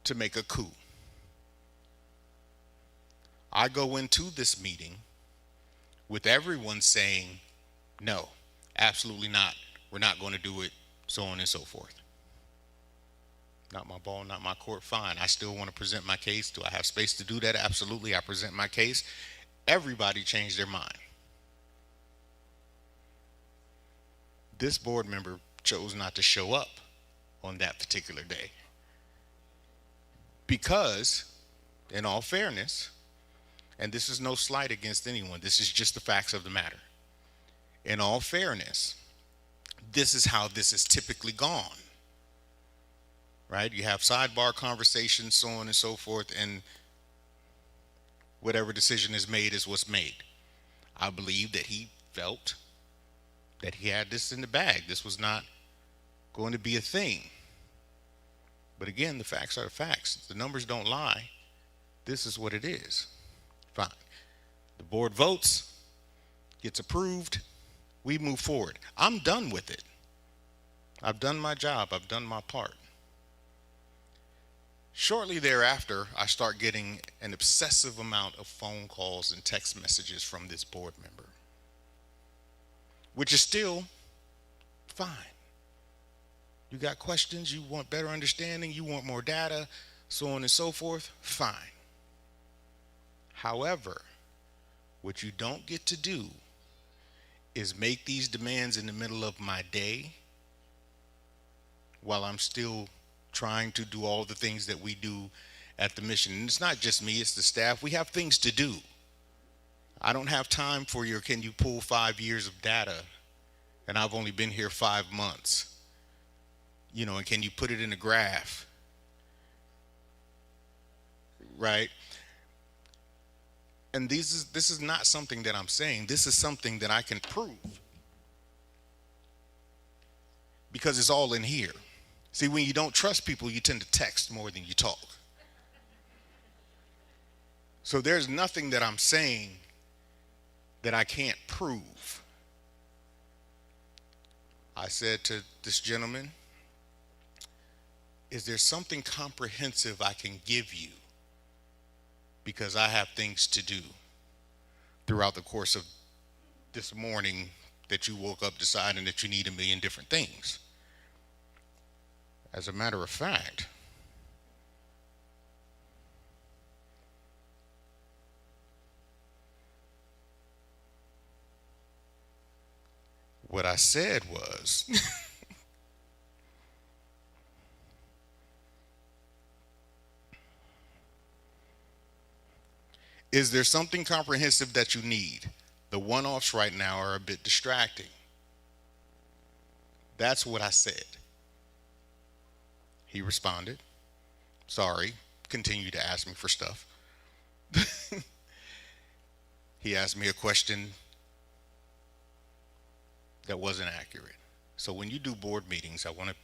to make a coup. I go into this meeting with everyone saying, no, absolutely not. We're not going to do it, so on and so forth. Not my ball, not my court. Fine. I still want to present my case. Do I have space to do that? Absolutely. I present my case. Everybody changed their mind. This board member chose not to show up on that particular day. Because, in all fairness, and this is no slight against anyone, this is just the facts of the matter. In all fairness, this is how this is typically gone. Right? You have sidebar conversations, so on and so forth, and whatever decision is made is what's made. I believe that he felt that he had this in the bag. This was not going to be a thing. But again, the facts are the facts. The numbers don't lie. This is what it is. Fine. The board votes, gets approved, we move forward. I'm done with it. I've done my job. I've done my part. Shortly thereafter, I start getting an obsessive amount of phone calls and text messages from this board member, which is still fine. You got questions, you want better understanding, you want more data, so on and so forth, fine. However, what you don't get to do is make these demands in the middle of my day while I'm still trying to do all the things that we do at the mission. And it's not just me, it's the staff. We have things to do. I don't have time for your, can you pull 5 years of data? And I've only been here 5 months. And can you put it in a graph? Right? And this is not something that I'm saying. This is something that I can prove. Because it's all in here. See, when you don't trust people, you tend to text more than you talk. So there's nothing that I'm saying that I can't prove. I said to this gentleman, is there something comprehensive I can give you? Because I have things to do. throughout the course of this morning that you woke up deciding that you need a million different things. As a matter of fact, what I said was, is there something comprehensive that you need? The one-offs right now are a bit distracting. That's what I said. He responded, sorry, continued to ask me for stuff. He asked me a question that wasn't accurate. So when you do board meetings, I want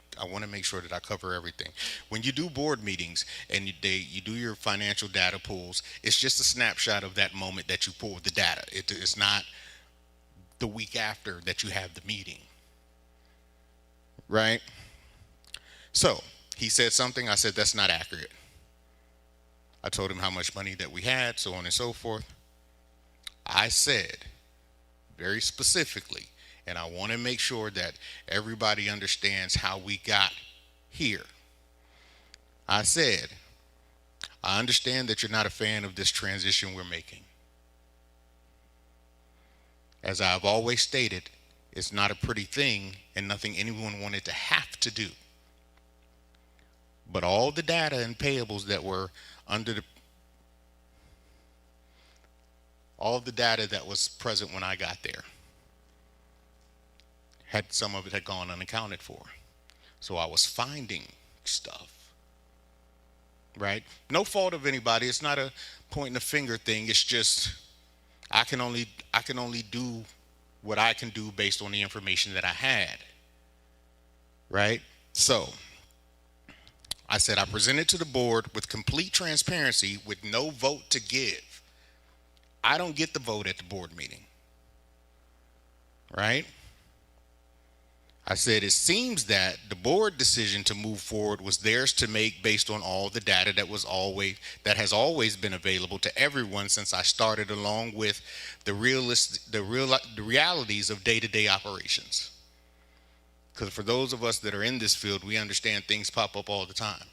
to make sure that I cover everything. When you do board meetings and you do your financial data pools, it's just a snapshot of that moment that you pulled the data. It's not the week after that you have the meeting, right? So he said something. I said that's not accurate. I told him how much money that we had, so on and so forth. I said very specifically, and I want to make sure that everybody understands how we got here. I said, I understand that you're not a fan of this transition we're making. As I've always stated, it's not a pretty thing and nothing anyone wanted to have to do. But all the data and payables that were all the data that was present when I got there, some of it had gone unaccounted for. So I was finding stuff, right? No fault of anybody. It's not a pointing the finger thing. It's just I can only do what I can do based on the information that I had, right? So I said I presented to the board with complete transparency with no vote to give. I don't get the vote at the board meeting, right? I said it seems that the board decision to move forward was theirs to make based on all the data that has always been available to everyone since I started, along with the realities of day-to-day operations. Because for those of us that are in this field, we understand things pop up all the time.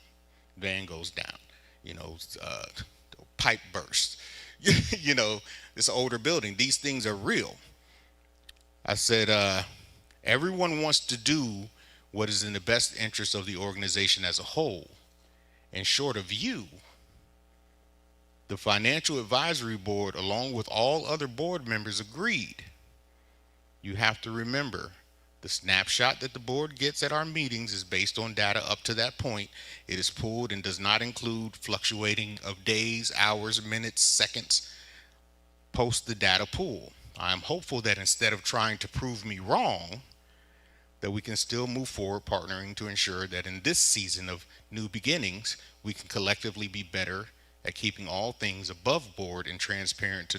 Van goes down, pipe bursts, this older building. These things are real. I said, everyone wants to do what is in the best interest of the organization as a whole. And short of you, the financial advisory board, along with all other board members, agreed. You have to remember, the snapshot that the board gets at our meetings is based on data up to that point. It is pooled and does not include fluctuating of days, hours, minutes, seconds post the data pool. I am hopeful that instead of trying to prove me wrong, that we can still move forward partnering to ensure that in this season of new beginnings, we can collectively be better at keeping all things above board and transparent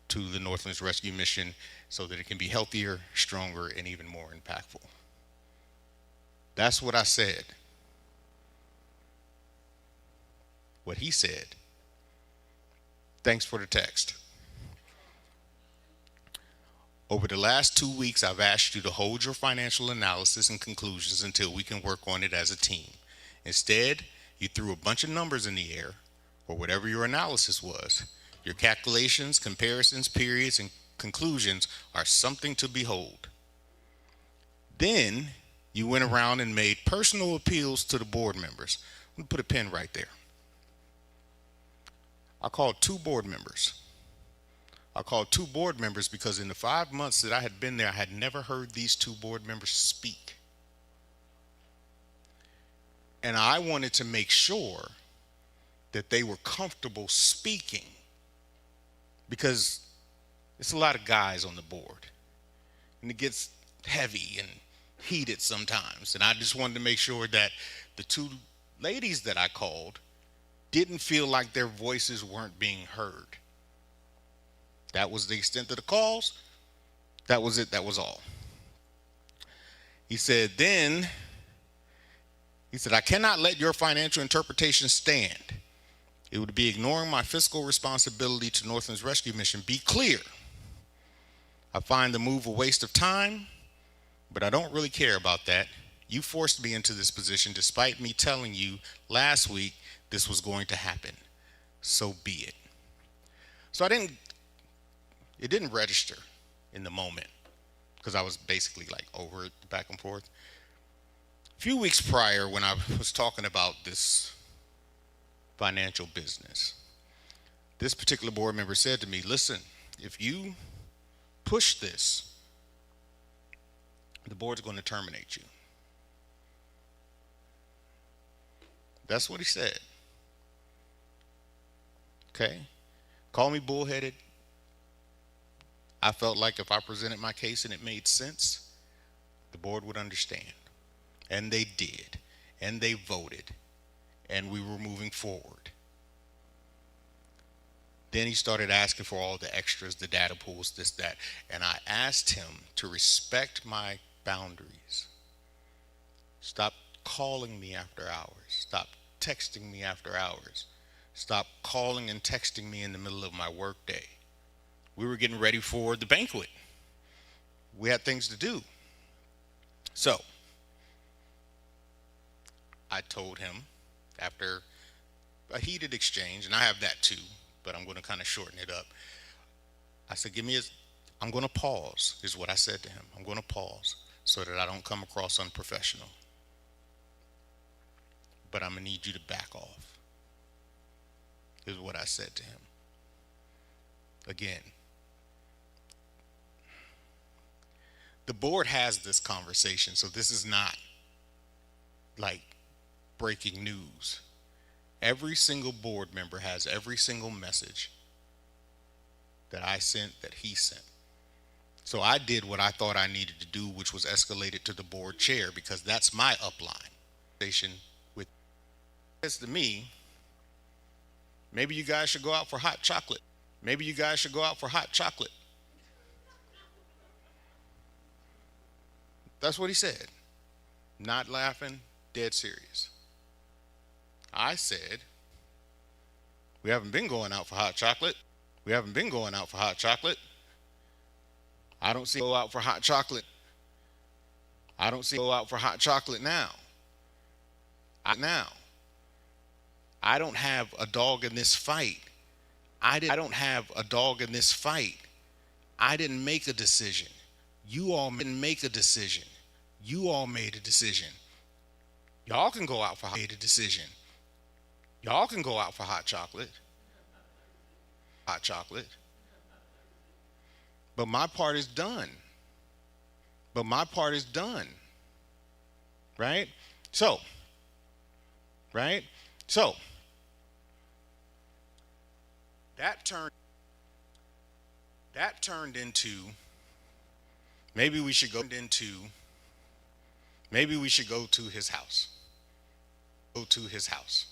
to the Northlands Rescue Mission so that it can be healthier, stronger, and even more impactful. That's what I said. What he said, thanks for the text. Over the last 2 weeks, I've asked you to hold your financial analysis and conclusions until we can work on it as a team. Instead, you threw a bunch of numbers in the air, or whatever your analysis was. Your calculations, comparisons, periods, and conclusions are something to behold. Then you went around and made personal appeals to the board members. I'm going to put a pin right there. I called two board members. Because in the 5 months that I had been there, I had never heard these two board members speak. And I wanted to make sure that they were comfortable speaking, because it's a lot of guys on the board and it gets heavy and heated sometimes. And I just wanted to make sure that the two ladies that I called didn't feel like their voices weren't being heard. That was the extent of the calls. That was it. That was all. He said, I cannot let your financial interpretation stand. It would be ignoring my fiscal responsibility to Northlands Rescue Mission. Be clear. I find the move a waste of time, but I don't really care about that. You forced me into this position despite me telling you last week this was going to happen. So be it. So it didn't register in the moment because I was basically like over it back and forth. A few weeks prior, when I was talking about this financial business, this particular board member said to me, listen, if you push this, the board's going to terminate you. That's what he said. Okay? Call me bullheaded. I felt like if I presented my case and it made sense, the board would understand. And they did. And they voted. And we were moving forward. Then he started asking for all the extras, the data pools, this, that. And I asked him to respect my boundaries. Stop calling me after hours. Stop texting me after hours. Stop calling and texting me in the middle of my workday. We were getting ready for the banquet. We had things to do. So I told him after a heated exchange, and I have that too, but I'm going to kind of shorten it up. I said, I'm going to pause, is what I said to him. I'm going to pause so that I don't come across unprofessional. But I'm going to need you to back off, is what I said to him. Again, the board has this conversation, so this is not like breaking news. Every single board member has every single message that I sent, that he sent. So I did what I thought I needed to do, which was escalate it to the board chair, because that's my upline. With says to me, maybe you guys should go out for hot chocolate. Maybe you guys should go out for hot chocolate. That's what he said. Not laughing, dead serious. I said, we haven't been going out for hot chocolate. We haven't been going out for hot chocolate. I don't see go out for hot chocolate. I don't see go out for hot chocolate now. I don't have a dog in this fight. I don't have a dog in this fight. I didn't make a decision. You all didn't make a decision. You all made a decision. Y'all can go out for made a decision. Y'all can go out for hot chocolate. Hot chocolate. But my part is done. But my part is done. Right? So, that turned into maybe we should go to his house. Go to his house.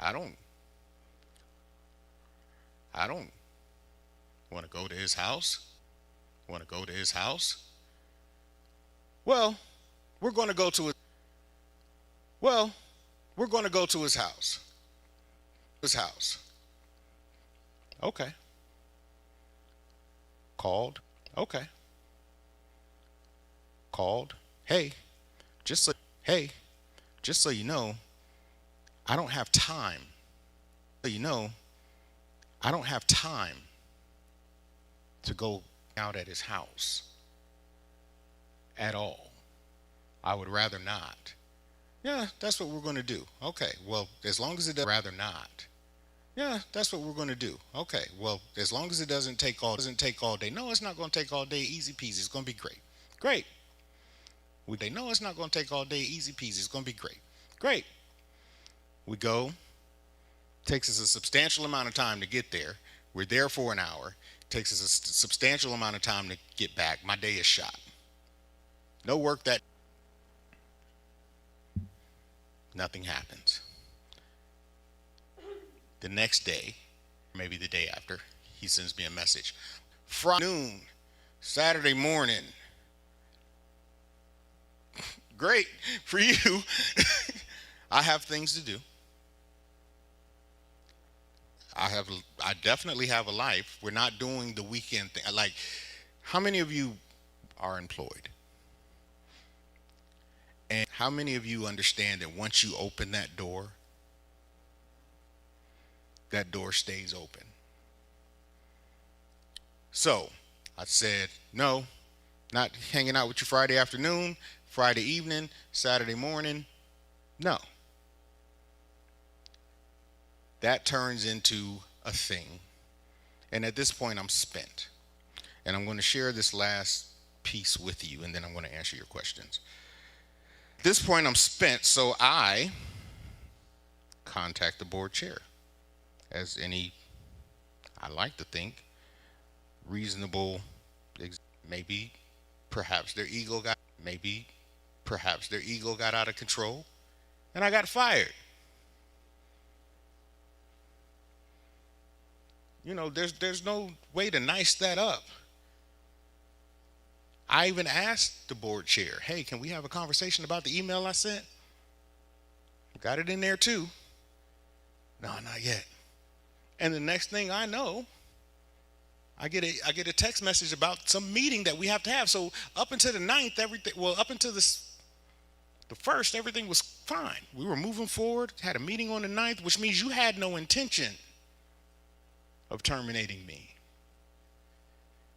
I don't want to go to his house. Well, we're going to go to his house. His house. Okay. Called. Okay. Called. Hey, just so you know, I don't have time. I don't have time to go out at his house at all. I would rather not. Yeah, that's what we're going to do. Okay, well, as long as it doesn't, rather not. Yeah, that's what we're going to do. Okay, well, as long as it doesn't take all day. No, it's not going to take all day. Easy peasy. It's going to be great. Great. No, it's not going to take all day. Easy peasy. It's going to be great. Great. We go. Takes us a substantial amount of time to get there. We're there for an hour. Takes us a substantial amount of time to get back. My day is shot. No work that. Nothing happens. The next day, maybe the day after, he sends me a message. Friday noon, Saturday morning. Great for you. I have things to do. I definitely have a life. We're not doing the weekend thing. Like, how many of you are employed? And how many of you understand that once you open that door stays open? So I said, no, not hanging out with you Friday afternoon, Friday evening, Saturday morning. No. That turns into a thing. And at this point, I'm spent. And I'm going to share this last piece with you, and then I'm going to answer your questions. At this point, I'm spent, so I contact the board chair. As any, I like to think, reasonable, maybe, perhaps their ego got out of control, and I got fired. You know, there's no way to nice that up. I even asked the board chair, hey, can we have a conversation about the email I sent? Got it in there too. No, not yet. And the next thing I know, I get a text message about some meeting that we have to have. So up until the 9th, up until the 1st, everything was fine. We were moving forward, had a meeting on the 9th, which means you had no intention of terminating me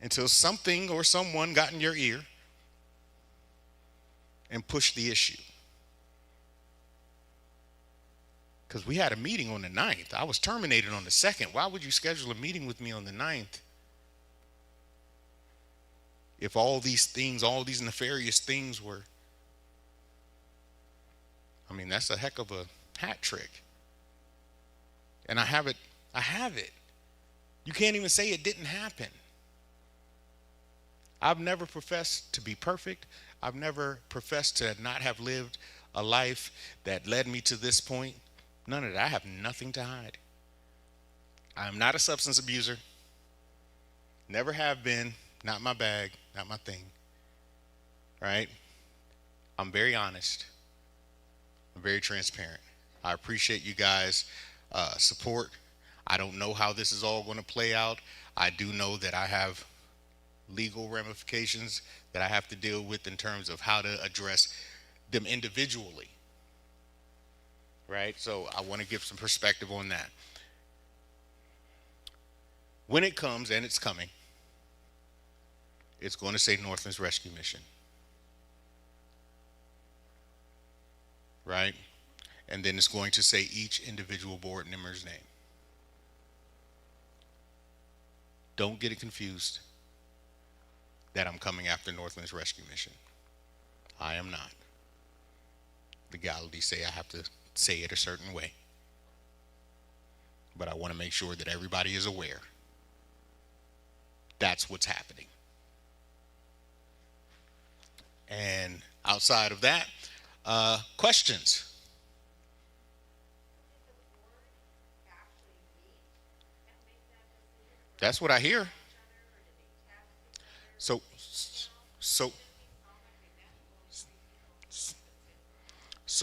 until something or someone got in your ear and pushed the issue. Because we had a meeting on the 9th. I was terminated on the 2nd. Why would you schedule a meeting with me on the 9th if all these things, all these nefarious things were? I mean, that's a heck of a hat trick. And I have it. You can't even say it didn't happen. I've never professed to be perfect. I've never professed to not have lived a life that led me to this point. None of that. I have nothing to hide. I am not a substance abuser. Never have been. Not my bag. Not my thing. Right? I'm very honest. I'm very transparent. I appreciate you guys' support. I don't know how this is all going to play out. I do know that I have legal ramifications that I have to deal with in terms of how to address them individually. Right? So I want to give some perspective on that. When it comes, and it's coming, it's going to say Northlands Rescue Mission. Right? And then it's going to say each individual board member's name. Don't get it confused that I'm coming after Northlands Rescue Mission. I am not. Legalities say I have to say it a certain way. But I want to make sure that everybody is aware. That's what's happening. And outside of that, questions? That's what I hear. So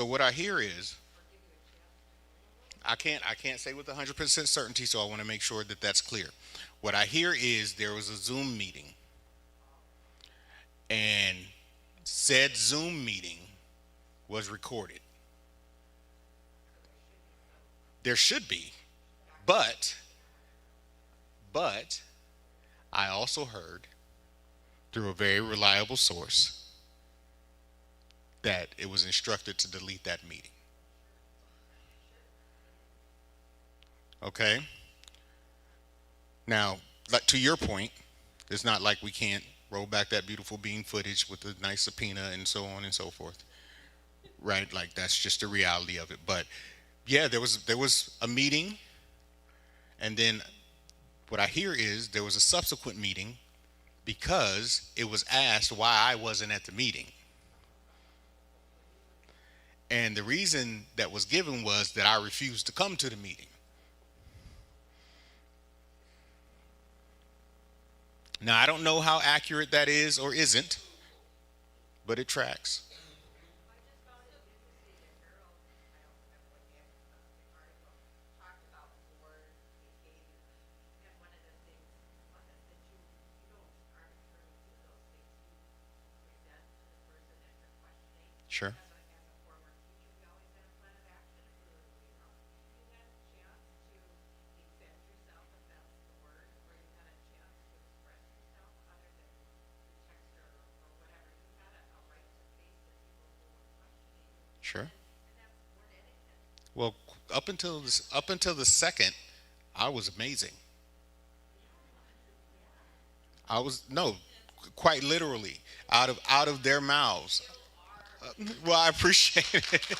what I hear is, I can't say with 100% certainty, so I want to make sure that that's clear. What I hear is there was a Zoom meeting, and said Zoom meeting was recorded. There should be, but I also heard through a very reliable source that it was instructed to delete that meeting. Okay? Now, to your point, it's not like we can't roll back that beautiful beam footage with the nice subpoena and so on and so forth. Right? Like, that's just the reality of it. But yeah, there was a meeting, and then what I hear is there was a subsequent meeting because it was asked why I wasn't at the meeting. And the reason that was given was that I refused to come to the meeting. Now, I don't know how accurate that is or isn't, but it tracks. Sure. Sure. Well, up until the second, I was amazing. I was no, quite literally out of their mouths. Well, I appreciate it.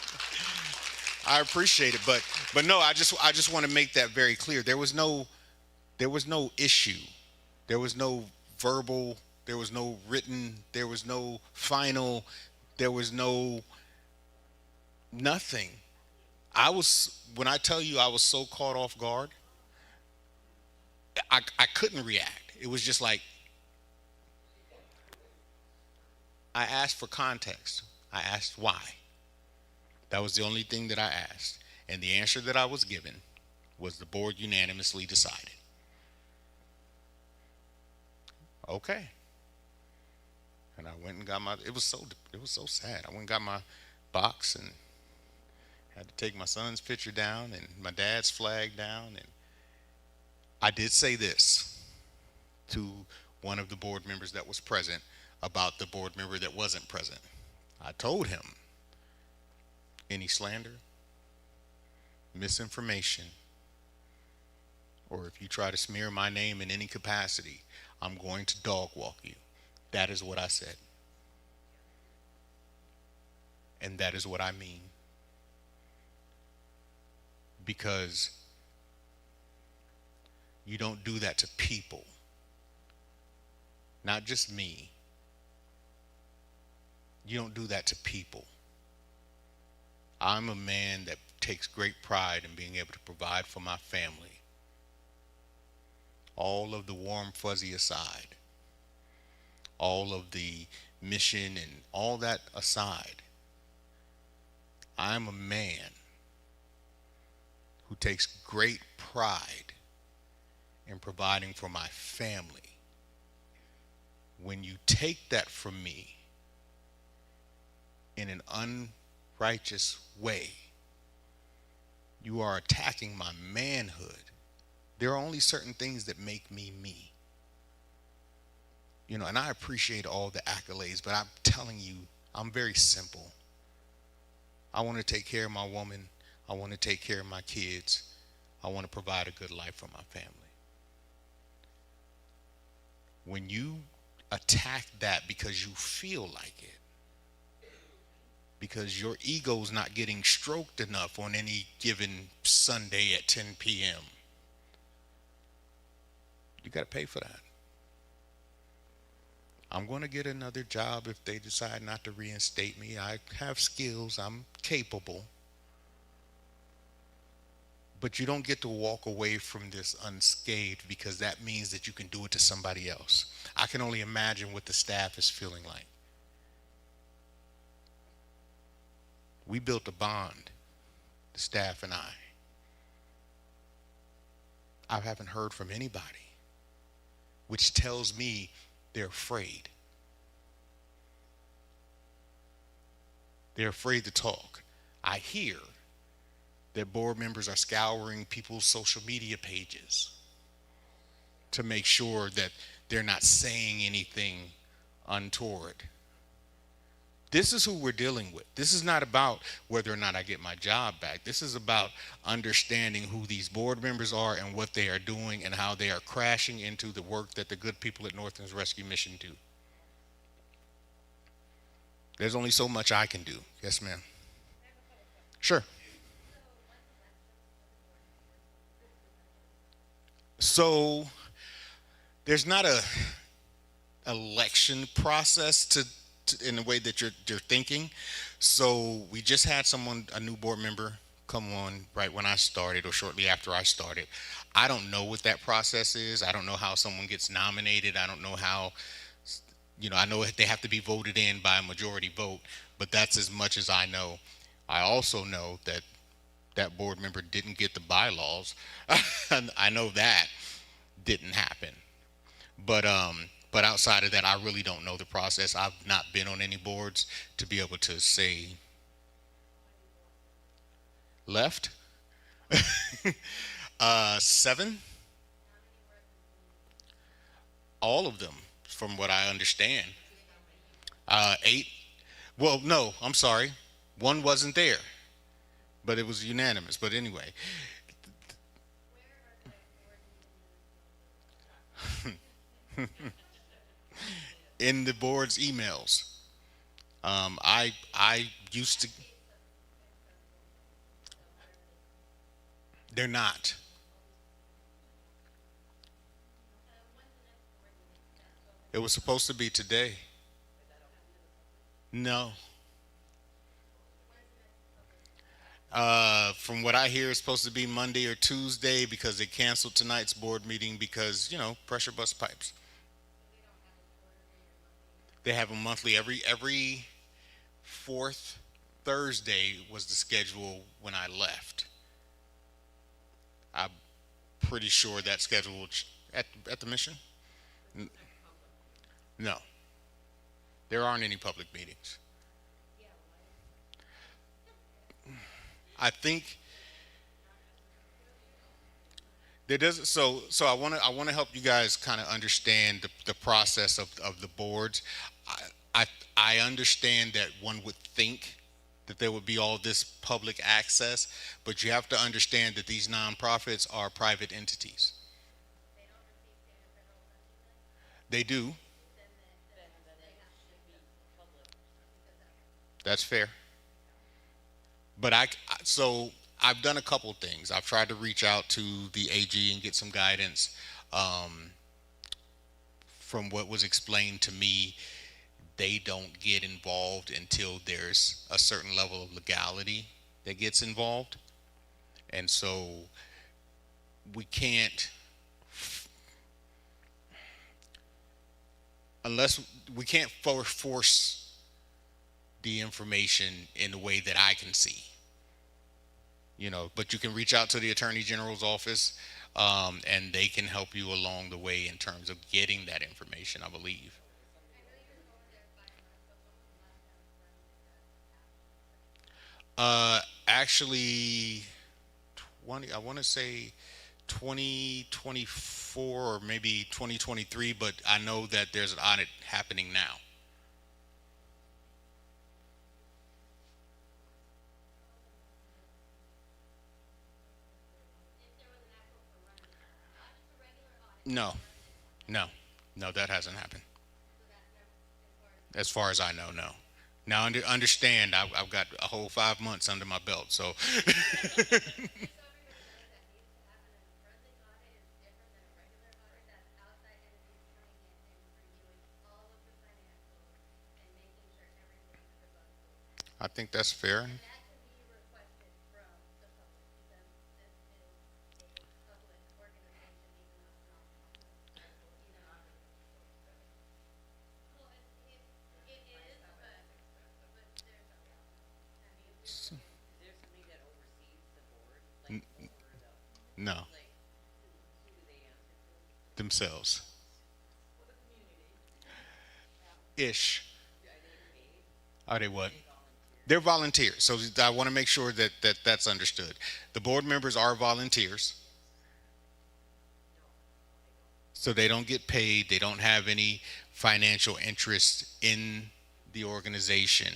I appreciate it, but no, I just want to make that very clear. There was no issue. There was no verbal. There was no written. There was no final. There was no nothing. I was when I tell you I was so caught off guard, I couldn't react. It was just like I asked for context. I asked why. That was the only thing that I asked. And the answer that I was given was the board unanimously decided. Okay. And I went and got my it was so sad. I went and got my box and had to take my son's picture down and my dad's flag down, and I did say this to one of the board members that was present about the board member that wasn't present. I told him any slander, misinformation, or if you try to smear my name in any capacity, I'm going to dog walk you. That is what I said. And that is what I mean. Because you don't do that to people. Not just me. You don't do that to people. I'm a man that takes great pride in being able to provide for my family. All of the warm fuzzy aside, all of the mission and all that aside, I'm a man who takes great pride in providing for my family. When you take that from me in an unrighteous way, you are attacking my manhood. There are only certain things that make me me. You know, and I appreciate all the accolades, but I'm telling you, I'm very simple. I want to take care of my woman. I want to take care of my kids. I want to provide a good life for my family. When you attack that because you feel like it, because your ego's not getting stroked enough on any given Sunday at 10 p.m., you got to pay for that. I'm going to get another job if they decide not to reinstate me. I have skills. I'm capable. But you don't get to walk away from this unscathed, because that means that you can do it to somebody else. I can only imagine what the staff is feeling like. We built a bond, the staff and I. I haven't heard from anybody, which tells me they're afraid. They're afraid to talk. I hear that board members are scouring people's social media pages to make sure that they're not saying anything untoward. This is who we're dealing with. This is not about whether or not I get my job back. This is about understanding who these board members are and what they are doing and how they are crashing into the work that the good people at Northlands Rescue Mission do. There's only so much I can do. Yes, ma'am. Sure. So there's not a election process to in the way that you're thinking. So we just had a new board member come on right when I started or shortly after I started. I don't know what that process is. I don't know how someone gets nominated. I don't know how, I know they have to be voted in by a majority vote, but that's as much as I know. I also know that that board member didn't get the bylaws. I know that didn't happen. But But outside of that, I really don't know the process. I've not been on any boards to be able to say left. 7, all of them, from what I understand. 8. Well, no, I'm sorry. One wasn't there, but it was unanimous. But anyway, in the board's emails, I used to. They're not. It was supposed to be today. No. From what I hear, it's supposed to be Monday or Tuesday because they canceled tonight's board meeting because pressure bust pipes. They have them monthly. Every fourth Thursday was the schedule when I left. I'm pretty sure that schedule at the mission. No, there aren't any public meetings. I think there doesn't. So I want to help you guys kind of understand the process of the boards. I I understand that one would think that there would be all this public access, but you have to understand that these nonprofits are private entities. They do. That's fair. But so I've done a couple things. I've tried to reach out to the AG and get some guidance. Um, from what was explained to me, they don't get involved until there's a certain level of legality that gets involved. And so we can't, unless we can't force the information in the way that I can see. But you can reach out to the Attorney General's office, and they can help you along the way in terms of getting that information, I believe. Actually, I want to say 2024 or maybe 2023, but I know that there's an audit happening now. No, no, no, that hasn't happened. As far as I know, no. Now, understand, I've got a whole 5 months under my belt, so I think that's fair. N- No, themselves. Ish. Are they what? They're volunteers. So I want to make sure that that's understood. The board members are volunteers. So they don't get paid. They don't have any financial interest in the organization.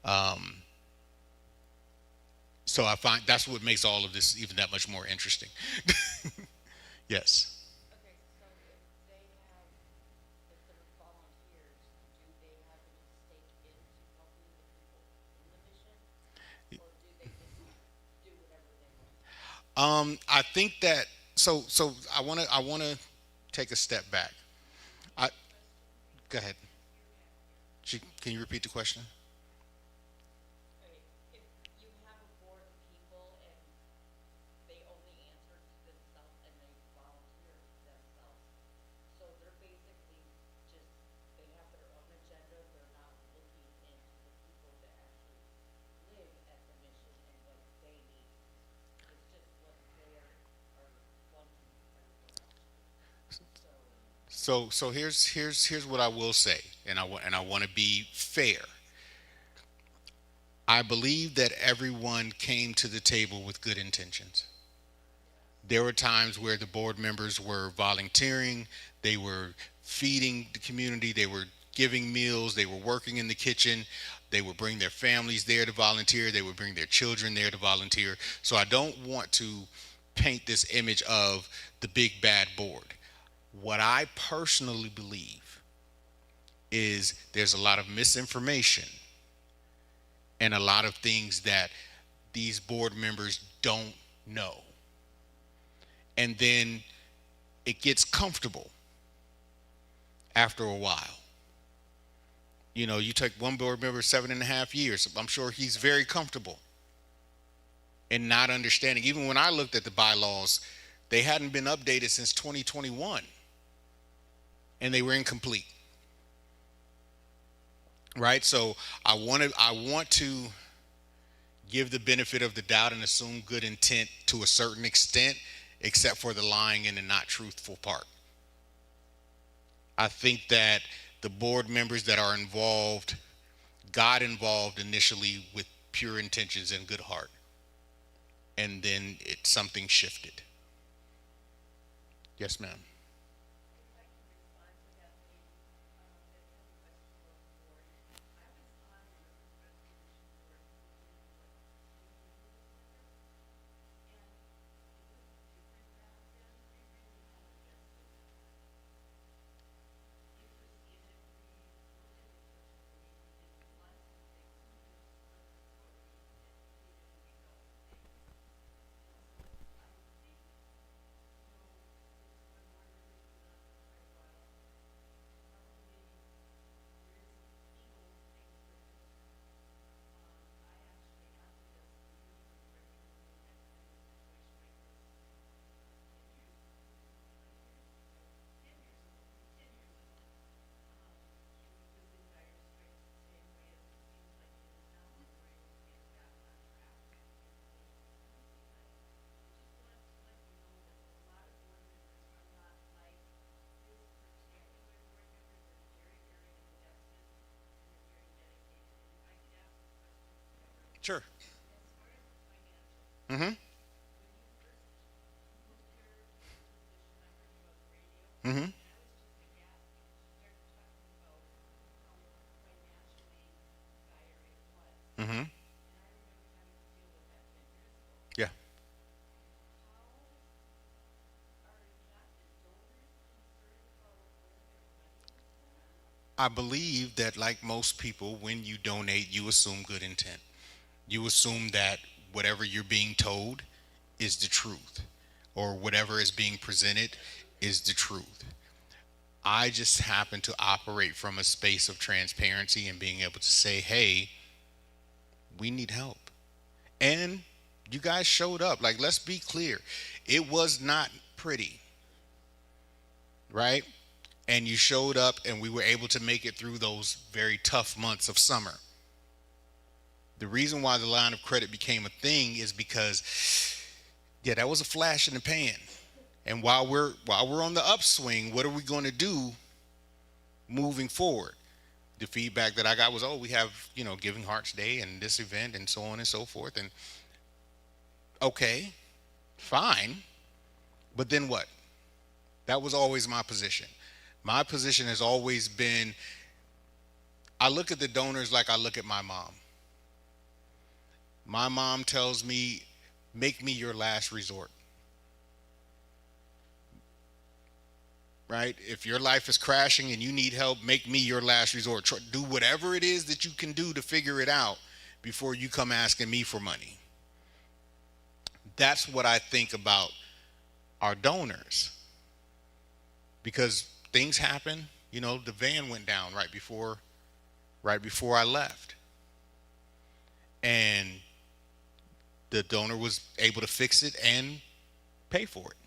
Um, so I find that's what makes all of this even that much more interesting. Yes. I think that so I want to take a step back. I Go ahead. Can you repeat the question? So here's what I will say, and I want to be fair. I believe that everyone came to the table with good intentions. There were times where the board members were volunteering, they were feeding the community, they were giving meals, they were working in the kitchen, they would bring their families there to volunteer, they would bring their children there to volunteer. So I don't want to paint this image of the big bad board. What I personally believe is there's a lot of misinformation and a lot of things that these board members don't know. And then it gets comfortable after a while. You know, you take one board member 7.5 years. I'm sure he's very comfortable in not understanding. Even when I looked at the bylaws, they hadn't been updated since 2021, and they were incomplete. Right? So I want to give the benefit of the doubt and assume good intent to a certain extent, except for the lying and the not truthful part. I think that the board members that are involved got involved initially with pure intentions and good heart, and then something shifted. Yes, ma'am. Sure. Mm-hmm. Mm-hmm. Mm-hmm. Yeah. I believe that, like most people, when you donate, you assume good intent. You assume that whatever you're being told is the truth, or whatever is being presented is the truth. I just happen to operate from a space of transparency and being able to say, hey, we need help. And you guys showed up. Like, let's be clear. It was not pretty, right? And you showed up, and we were able to make it through those very tough months of summer. The reason why the line of credit became a thing is because, yeah, that was a flash in the pan. And while we're on the upswing, what are we going to do moving forward? The feedback that I got was, oh, we have, Giving Hearts Day and this event and so on and so forth. And okay, fine. But then what? That was always my position. My position has always been, I look at the donors like I look at my mom. My mom tells me, make me your last resort. Right? If your life is crashing and you need help, make me your last resort. Do whatever it is that you can do to figure it out before you come asking me for money. That's what I think about our donors. Because things happen, the van went down right before I left. And the donor was able to fix it and pay for it.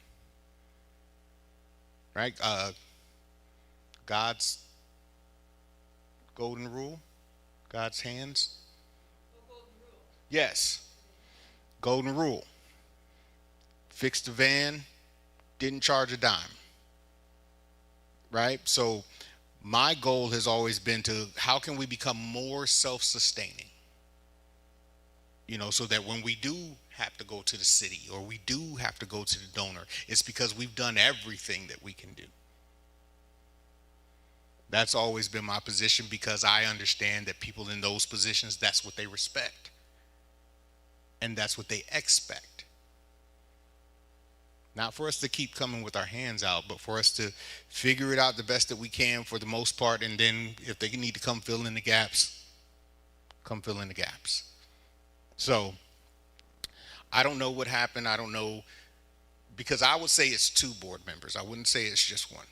Right? God's golden rule, God's hands. Yes, golden rule. Fixed the van, didn't charge a dime. right? So my goal has always been to how can we become more self-sustaining, so that when we do have to go to the city or we do have to go to the donor, it's because we've done everything that we can do. That's always been my position, because I understand that people in those positions, that's what they respect and that's what they expect. Not for us to keep coming with our hands out, but for us to figure it out the best that we can for the most part. And then if they need to come fill in the gaps, come fill in the gaps. So I don't know what happened. I don't know, because I would say it's 2 board members. I wouldn't say it's just 1.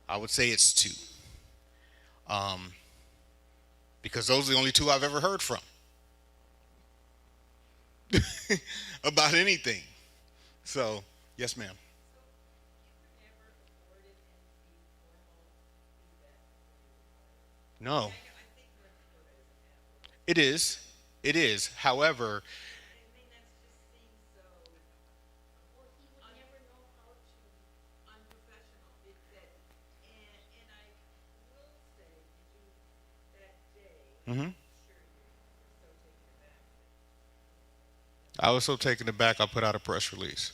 I would say it's 2. Because those are the only 2 I've ever heard from about anything. So, yes, ma'am. No. It is. It is. However, I was so taken aback, I put out a press release.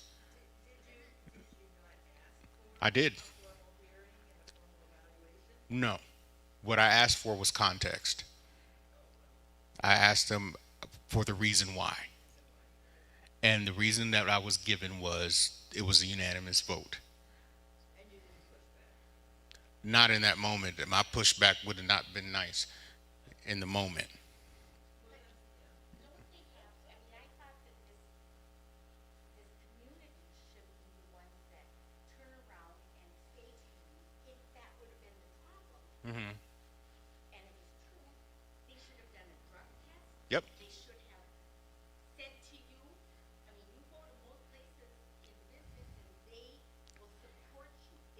I did. No. What I asked for was context. I asked them for the reason why. And the reason that I was given was it was a unanimous vote. Not in that moment. My pushback would have not been nice in the moment. Mm-hmm. Yep.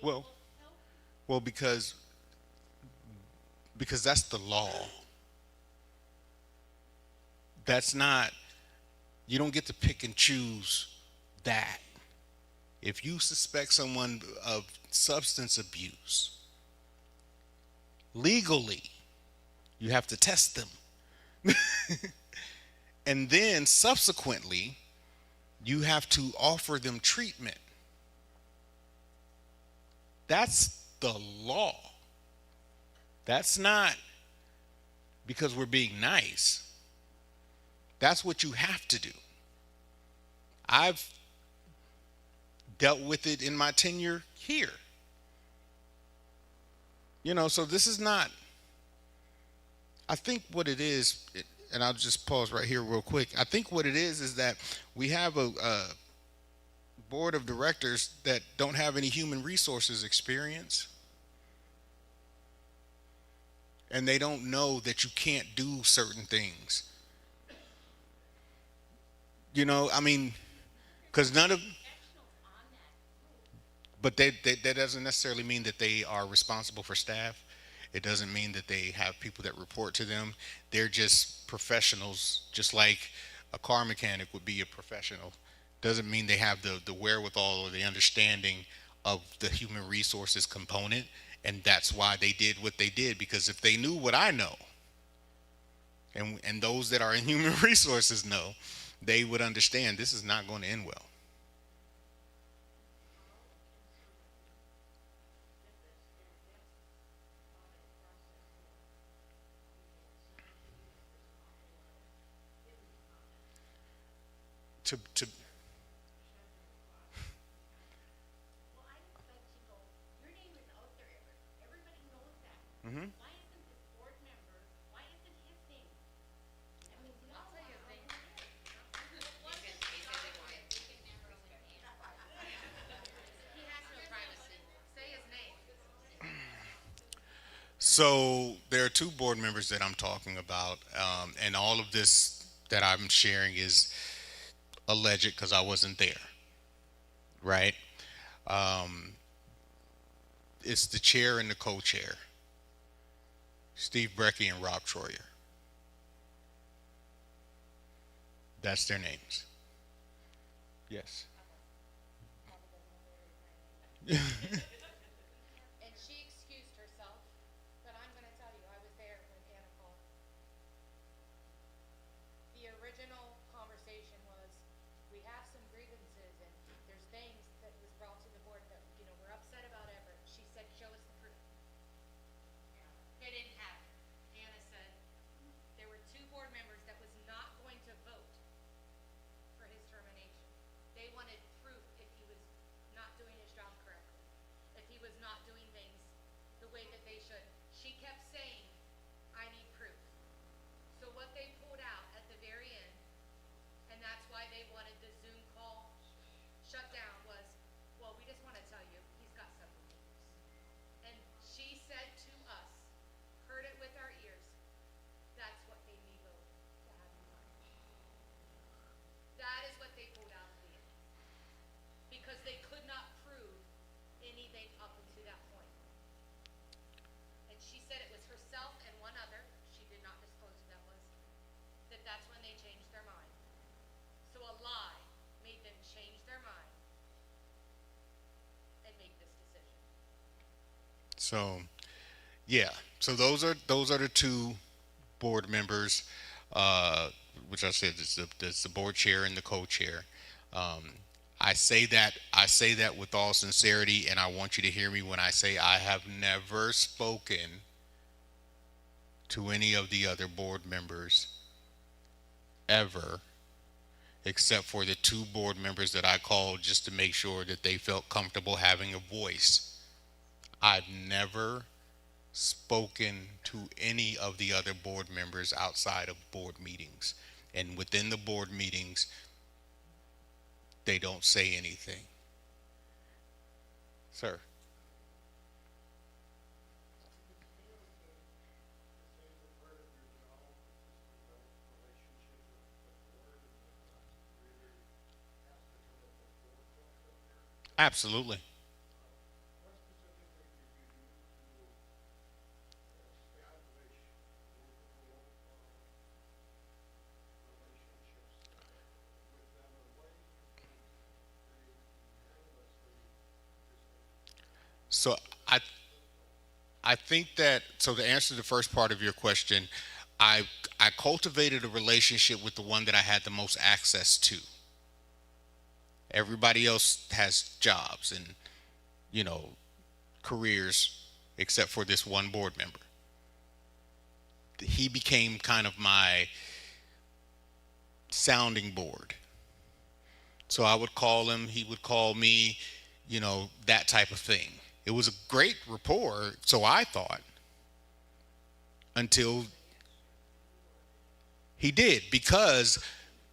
Well, well, because that's the law. That's not, you don't get to pick and choose that. If you suspect someone of substance abuse, legally, you have to test them. And then subsequently, you have to offer them treatment. That's the law. That's not because we're being nice. That's what you have to do. I've dealt with it in my tenure here. So this is not, I think what it is, and I'll just pause right here real quick. I think what it is that we have a board of directors that don't have any human resources experience. And they don't know that you can't do certain things. Because none of, but that doesn't necessarily mean that they are responsible for staff. It doesn't mean that they have people that report to them. They're just professionals, just like a car mechanic would be a professional. Doesn't mean they have the wherewithal or the understanding of the human resources component. And that's why they did what they did, because if they knew what I know, and those that are in human resources know, they would understand this is not going to end well. To mm-hmm. So there are 2 board members that I'm talking about, and all of this that I'm sharing is alleged because I wasn't there, right? It's the chair and the co-chair, Steve Brecky and Rob Troyer. That's their names. Yes. And she excused herself, but I'm going to tell you, I was there when Anna called. The original conversation was, we have some grievances and there's things that was brought to the board that, we're upset about Everett. She said, show us the proof. They didn't have it. Anna said, there were two board members that was not going to vote for his termination. They wanted proof if he was not doing his job correctly, if he was not doing things the way that they should. She kept saying, I need proof. So what they pulled out at the very end, and that's why they wanted the Zoom call shut down, was, well, we just want to tell you, he's got several meetings. And she said to us, heard it with our ears, that's what made me vote to have you on. That is what they pulled out of the end. Because they could not prove anything up until that point. And she said it was herself and one other, she did not disclose who that was, that's when they changed their mind. So a lie made them change their mind and make this decision. So, yeah. So those are the two board members, which I said it's the board chair and the co-chair. I say that with all sincerity, and I want you to hear me when I say I have never spoken to any of the other board members ever, except for the two board members that I called just to make sure that they felt comfortable having a voice. I've never spoken to any of the other board members outside of board meetings. And within the board meetings, they don't say anything. Sir. Absolutely. So I think that, so to answer the first part of your question, I cultivated a relationship with the one that I had the most access to. Everybody else has jobs and, careers except for this one board member. He became kind of my sounding board. So I would call him, he would call me, that type of thing. It was a great rapport, so I thought, until he did, because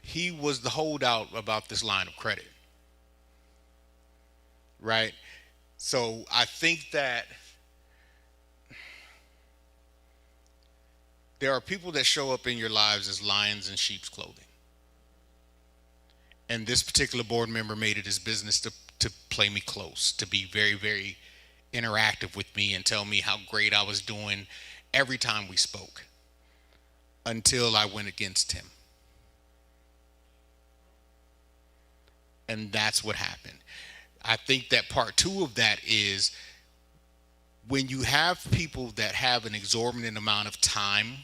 he was the holdout about this line of credit. Right? So I think that there are people that show up in your lives as lions in sheep's clothing. And this particular board member made it his business to play me close, to be very, very interactive with me and tell me how great I was doing every time we spoke, until I went against him. And that's what happened. I think that part two of that is, when you have people that have an exorbitant amount of time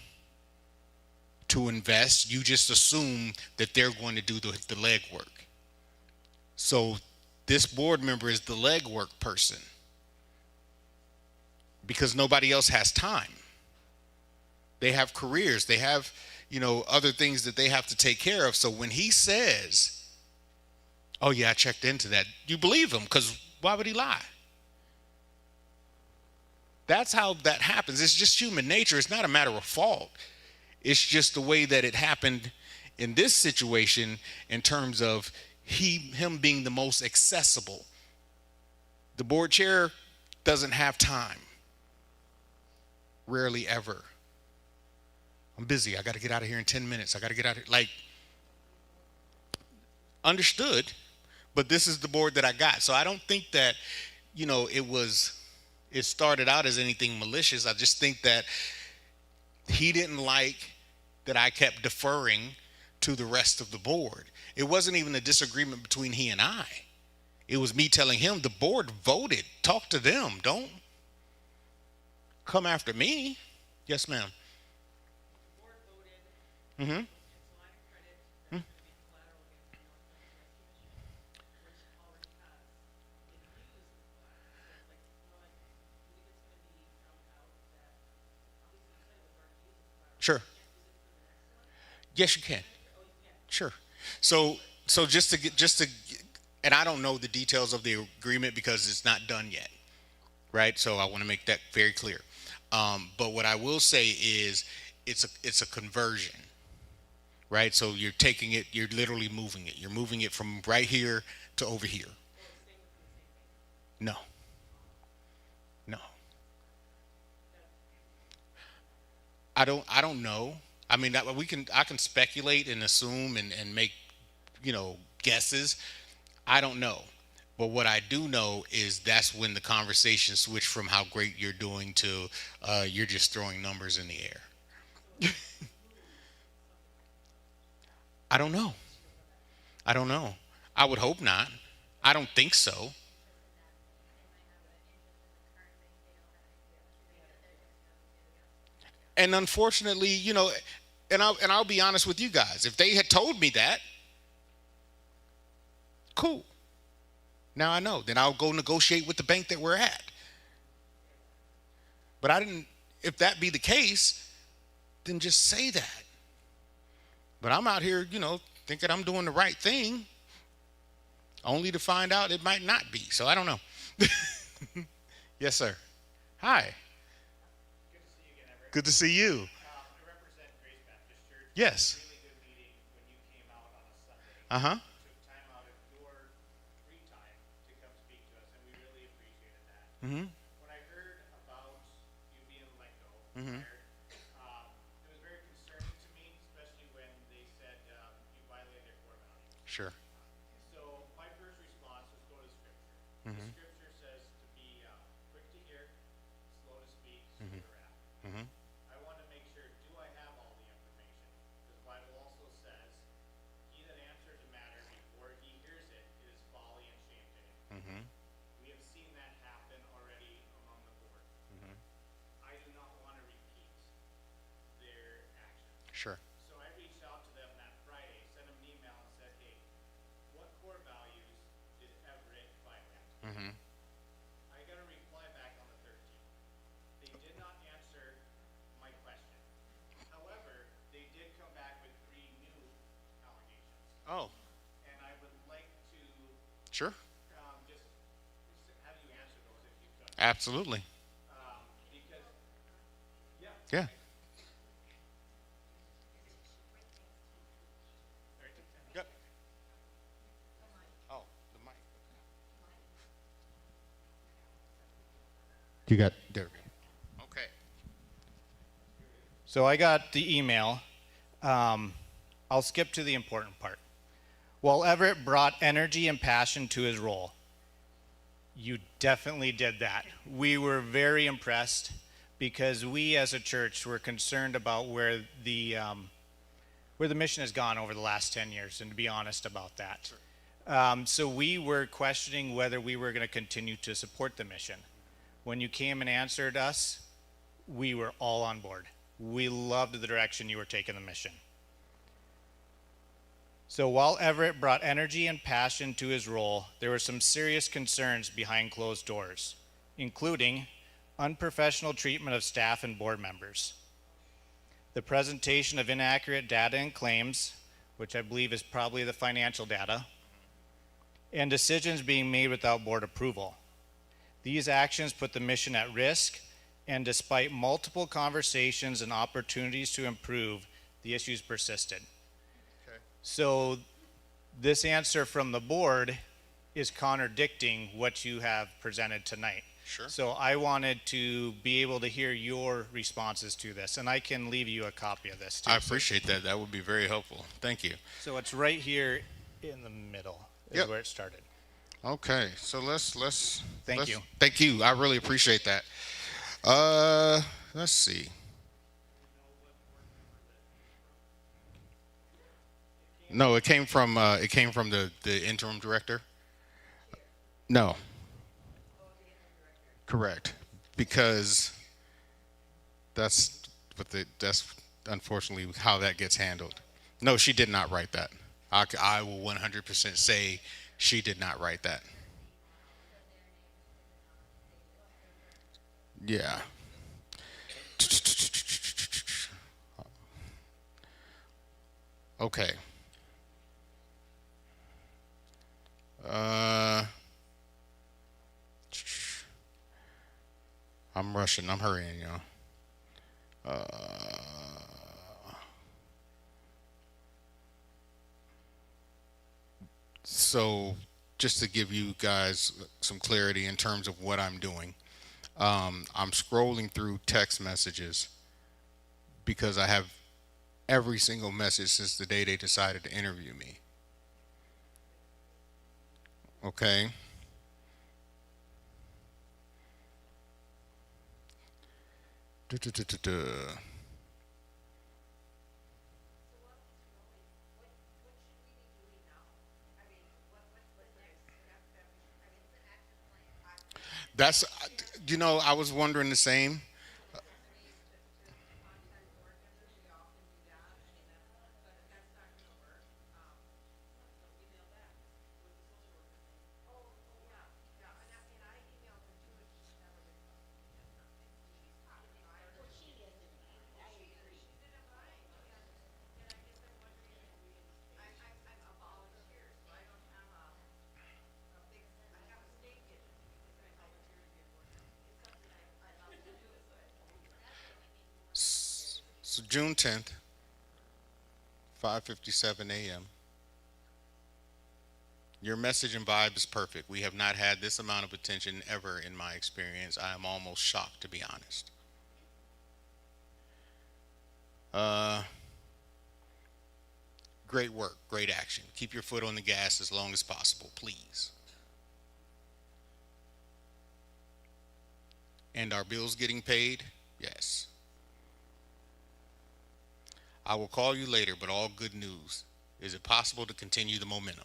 to invest, you just assume that they're going to do the legwork. So this board member is the legwork person because nobody else has time. They have careers, they have, other things that they have to take care of. So when he says, oh yeah, I checked into that, you believe him, because why would he lie? That's how that happens. It's just human nature. It's not a matter of fault. It's just the way that it happened in this situation, in terms of him being the most accessible. The board chair doesn't have time. Rarely ever. I'm busy. I got to get out of here in 10 minutes. I got to get out of here. Understood, but this is the board that I got. So I don't think that, it started out as anything malicious. I just think that he didn't like that I kept deferring to the rest of the board. It wasn't even a disagreement between he and I. It was me telling him the board voted. Talk to them. Don't come after me. Yes, ma'am. Mm-hmm. Sure. Yes, you can. Sure. So and I don't know the details of the agreement because it's not done yet, right? So I want to make that very clear. But what I will say is it's a conversion, right? So you're taking it, you're literally moving it. You're moving it from right here to over here. No, no. I don't know. I mean, I can speculate and assume and make, guesses. I don't know. But what I do know is that's when the conversation switched from how great you're doing to you're just throwing numbers in the air. I don't know. I don't know. I would hope not. I don't think so. And unfortunately, and I'll be honest with you guys. If they had told me that, cool. Now I know. Then I'll go negotiate with the bank that we're at. But I didn't. If that be the case, then just say that. But I'm out here, thinking I'm doing the right thing, only to find out it might not be. So I don't know. Yes, sir. Hi. Good to see you. I represent Grace Baptist Church. Yes. Really good meeting when you came out on a Sunday. Uh-huh. Took time out of your free time to come speak to us, and we really appreciated that. Mm-hmm. When I heard about you being let go, Mm-hmm. it was very concerning to me, especially when they said you violated their core values. Sure. So my first response was go to Scripture. Mm-hmm. The Scripture says to be quick to hear, slow to speak, slow to wrath. Mm-hmm. I want to make sure, do I have all the information? Because the Bible also says, he that answers a matter before he hears it, it is folly and shame to him. Mm-hmm. We have seen that happen already among the board. Mm-hmm. I do not want to repeat their actions. Sure. So I reached out to them that Friday, sent them an email and said, hey, what core values did Everett violate? Mm-hmm. I got a reply back on the 13th. They did not answer my question. However, they did come back with 3 new allegations. Oh, And I would like to sure. just have you answer those if you could. Absolutely. Because, yeah. Yeah. Yep. Oh, the mic. You got There we go. Okay. So I got the email. I'll skip to the important part. While Everett brought energy and passion to his role, you definitely did that. We were very impressed because we as a church were concerned about where the mission has gone over the last 10 years, and to be honest about that. So we were questioning whether we were going to continue to support the mission. When you came and answered us, we were all on board. We loved the direction you were taking the mission. So while Everett brought energy and passion to his role, there were some serious concerns behind closed doors, including unprofessional treatment of staff and board members, the presentation of inaccurate data and claims, which I believe is probably the financial data, and decisions being made without board approval. These actions put the mission at risk, and despite multiple conversations and opportunities to improve, the issues persisted. Okay. So this answer from the board is contradicting what you have presented tonight. Sure. So I wanted to be able to hear your responses to this, and I can leave you a copy of this too. I appreciate that. That would be very helpful. Thank you. So it's right here in the middle is Yep. where it started. Okay, so let's Thank you. Thank you. I really appreciate that. Let's see. No, it came from the interim director. No, correct. Because that's unfortunately how that gets handled. No, she did not write that. I will 100% say she did not write that. Yeah. Okay. Uh, I'm rushing. I'm hurrying, y'all. So, just to give you guys some clarity in terms of what I'm doing, I'm scrolling through text messages because I have every single message since the day they decided to interview me. Okay. Duh. That's, I was wondering the same. So June 10th, 5:57 a.m. Your message and vibe is perfect. We have not had this amount of attention ever in my experience. I am almost shocked, to be honest. Uh, Great work, great action. Keep your foot on the gas as long as possible, please. And are bills getting paid? Yes. I will call you later, but all good news. Is it possible to continue the momentum?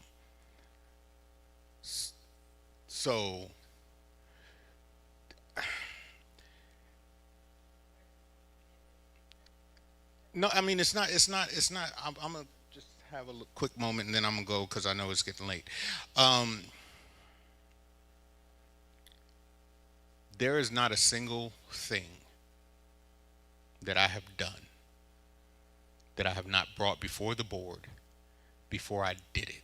So, no, I mean, it's not. I'm going to just have a quick moment and then I'm going to go because I know it's getting late. Um, there is not a single thing that I have done that I have not brought before the board before I did it.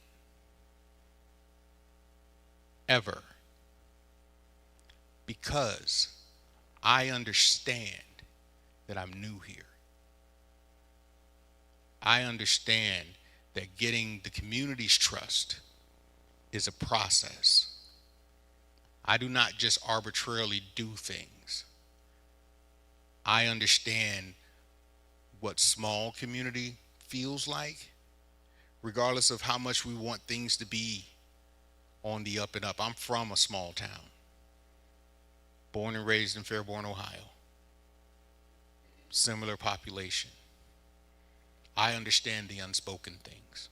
Ever. Because I understand that I'm new here. I understand that getting the community's trust is a process. I do not just arbitrarily do things. I understand what small community feels like, regardless of how much we want things to be on the up and up. I'm from a small town, born and raised in Fairborn, Ohio. Similar population. I understand the unspoken things.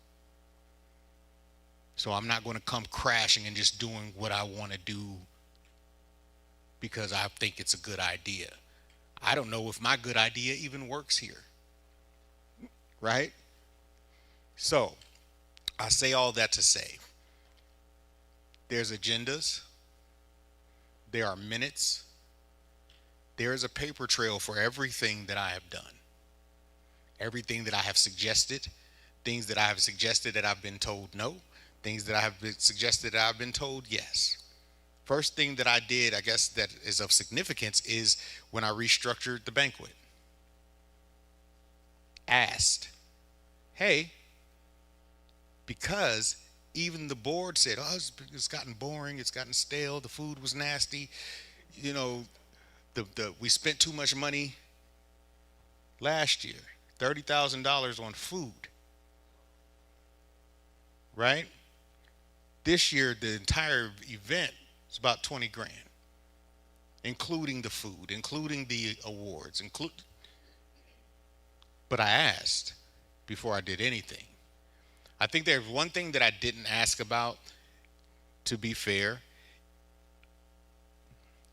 So I'm not going to come crashing and just doing what I want to do because I think it's a good idea. I don't know if my good idea even works here. Right? So, I say all that to say there's agendas, there are minutes, there is a paper trail for everything that I have done, everything that I have suggested, things that I have suggested that I've been told no, things that I have suggested that I've been told yes. First thing that I did, I guess that is of significance, is when I restructured the banquet. Asked, hey, because even the board said, oh, it's gotten boring, it's gotten stale, the food was nasty, you know, we spent too much money last year, $30,000 on food, right? This year, the entire event is about 20 grand, including the food, including the awards, but I asked before I did anything. I think there's one thing that I didn't ask about, to be fair,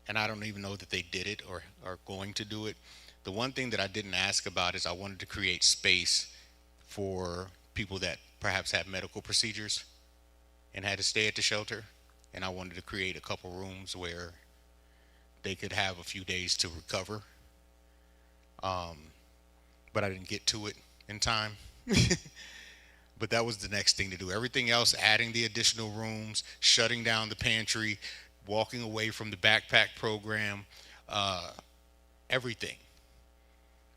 and I don't even know that they did it or are going to do it. The one thing that I didn't ask about is I wanted to create space for people that perhaps had medical procedures and had to stay at the shelter. And I wanted to create a couple rooms where they could have a few days to recover. But I didn't get to it in time. But that was the next thing to do. Everything else, adding the additional rooms, shutting down the pantry, walking away from the backpack program, everything.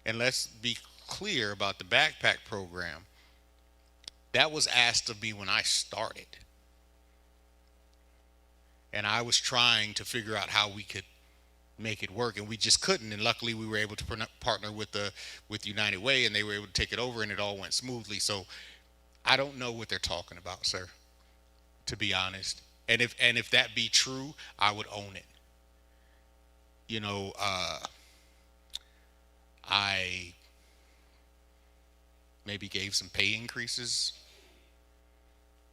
And let's be clear about the backpack program. That was asked of me when I started. And I was trying to figure out how we could make it work, and we just couldn't. And luckily we were able to partner with United Way, and they were able to take it over, and it all went smoothly. So I don't know what they're talking about, sir, to be honest. And if that be true, I would own it. You know, I maybe gave some pay increases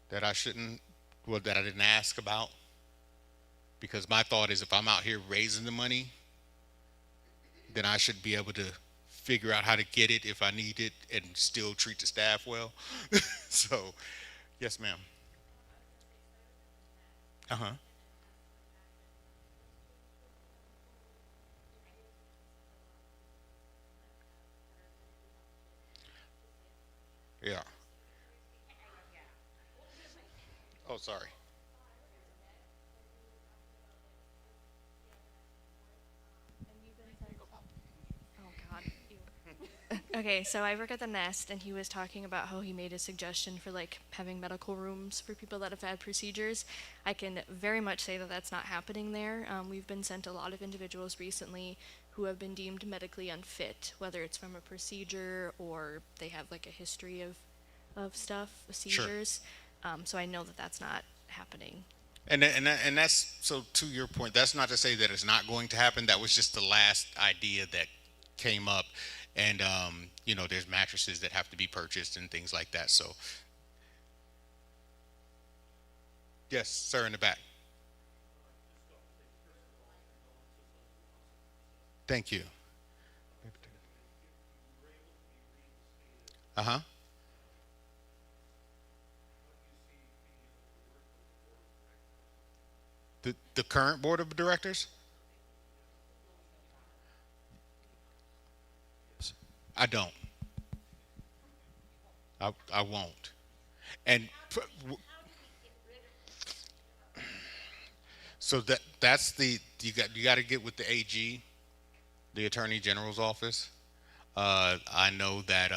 that I didn't ask about. Because my thought is, if I'm out here raising the money, then I should be able to figure out how to get it if I need it and still treat the staff well. So, yes, ma'am. Uh-huh. Yeah. Oh, sorry. Oh God. Okay, so I work at the Nest, and he was talking about how he made a suggestion for like having medical rooms for people that have had procedures. I can very much say that that's not happening there. We've been sent a lot of individuals recently who have been deemed medically unfit, whether it's from a procedure or they have like a history of stuff, seizures. So I know that that's not happening. And that's, so to your point, that's not to say that it's not going to happen. That was just the last idea that came up. And you know, there's mattresses that have to be purchased and things like that. So yes, sir, in the back. Thank you. Uh-huh. The current board of directors? I don't. I won't. And so that's you got to get with the AG, the Attorney General's office. I know that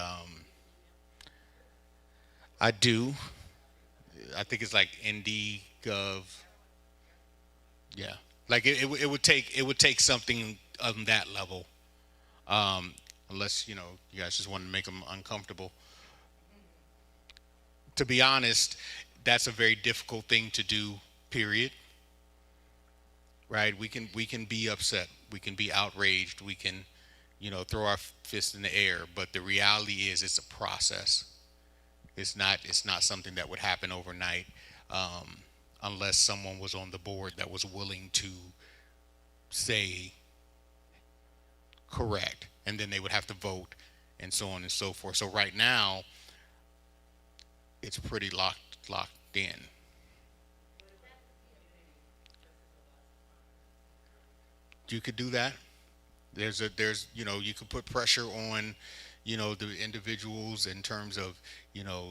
I do. I think it's like ND Gov. Yeah, like it would take something on that level, unless you know you guys just want to make them uncomfortable. To be honest, that's a very difficult thing to do. Period. Right? We can be upset. We can be outraged. We can, you know, throw our fist in the air. But the reality is, it's a process. It's not something that would happen overnight, unless someone was on the board that was willing to say correct, and then they would have to vote, and so on and so forth. So right now, it's pretty locked in. You could do that. There's you know, you could put pressure on, you know, the individuals in terms of, you know,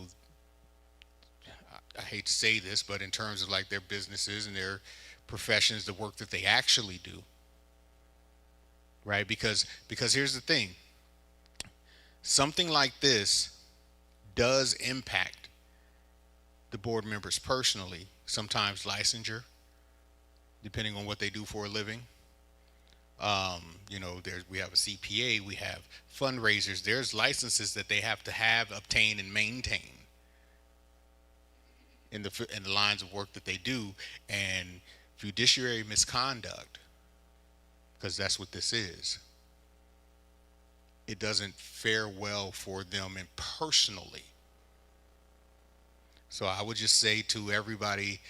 I hate to say this, but in terms of like their businesses and their professions, the work that they actually do, right? Because here's the thing, something like this does impact the board members personally, sometimes licensure, depending on what they do for a living. You know, we have a CPA, we have fundraisers, there's licenses that they have to have, obtain, and maintain in the lines of work that they do. And fiduciary misconduct, because that's what this is, it doesn't fare well for them and personally. So I would just say to everybody,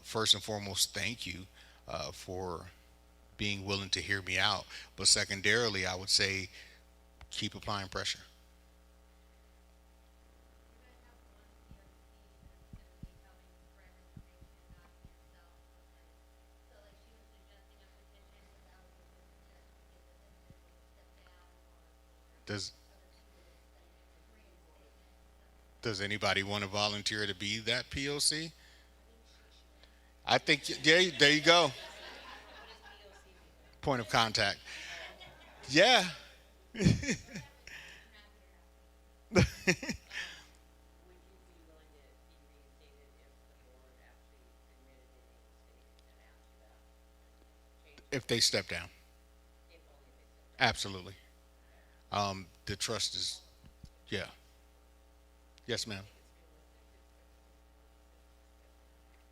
first and foremost, thank you for being willing to hear me out. But secondarily, I would say keep applying pressure. Does Does anybody want to volunteer to be that POC? I think, yeah, there you go. Point of contact. Yeah. If they step down. Absolutely. The trust is, yeah. Yes, ma'am.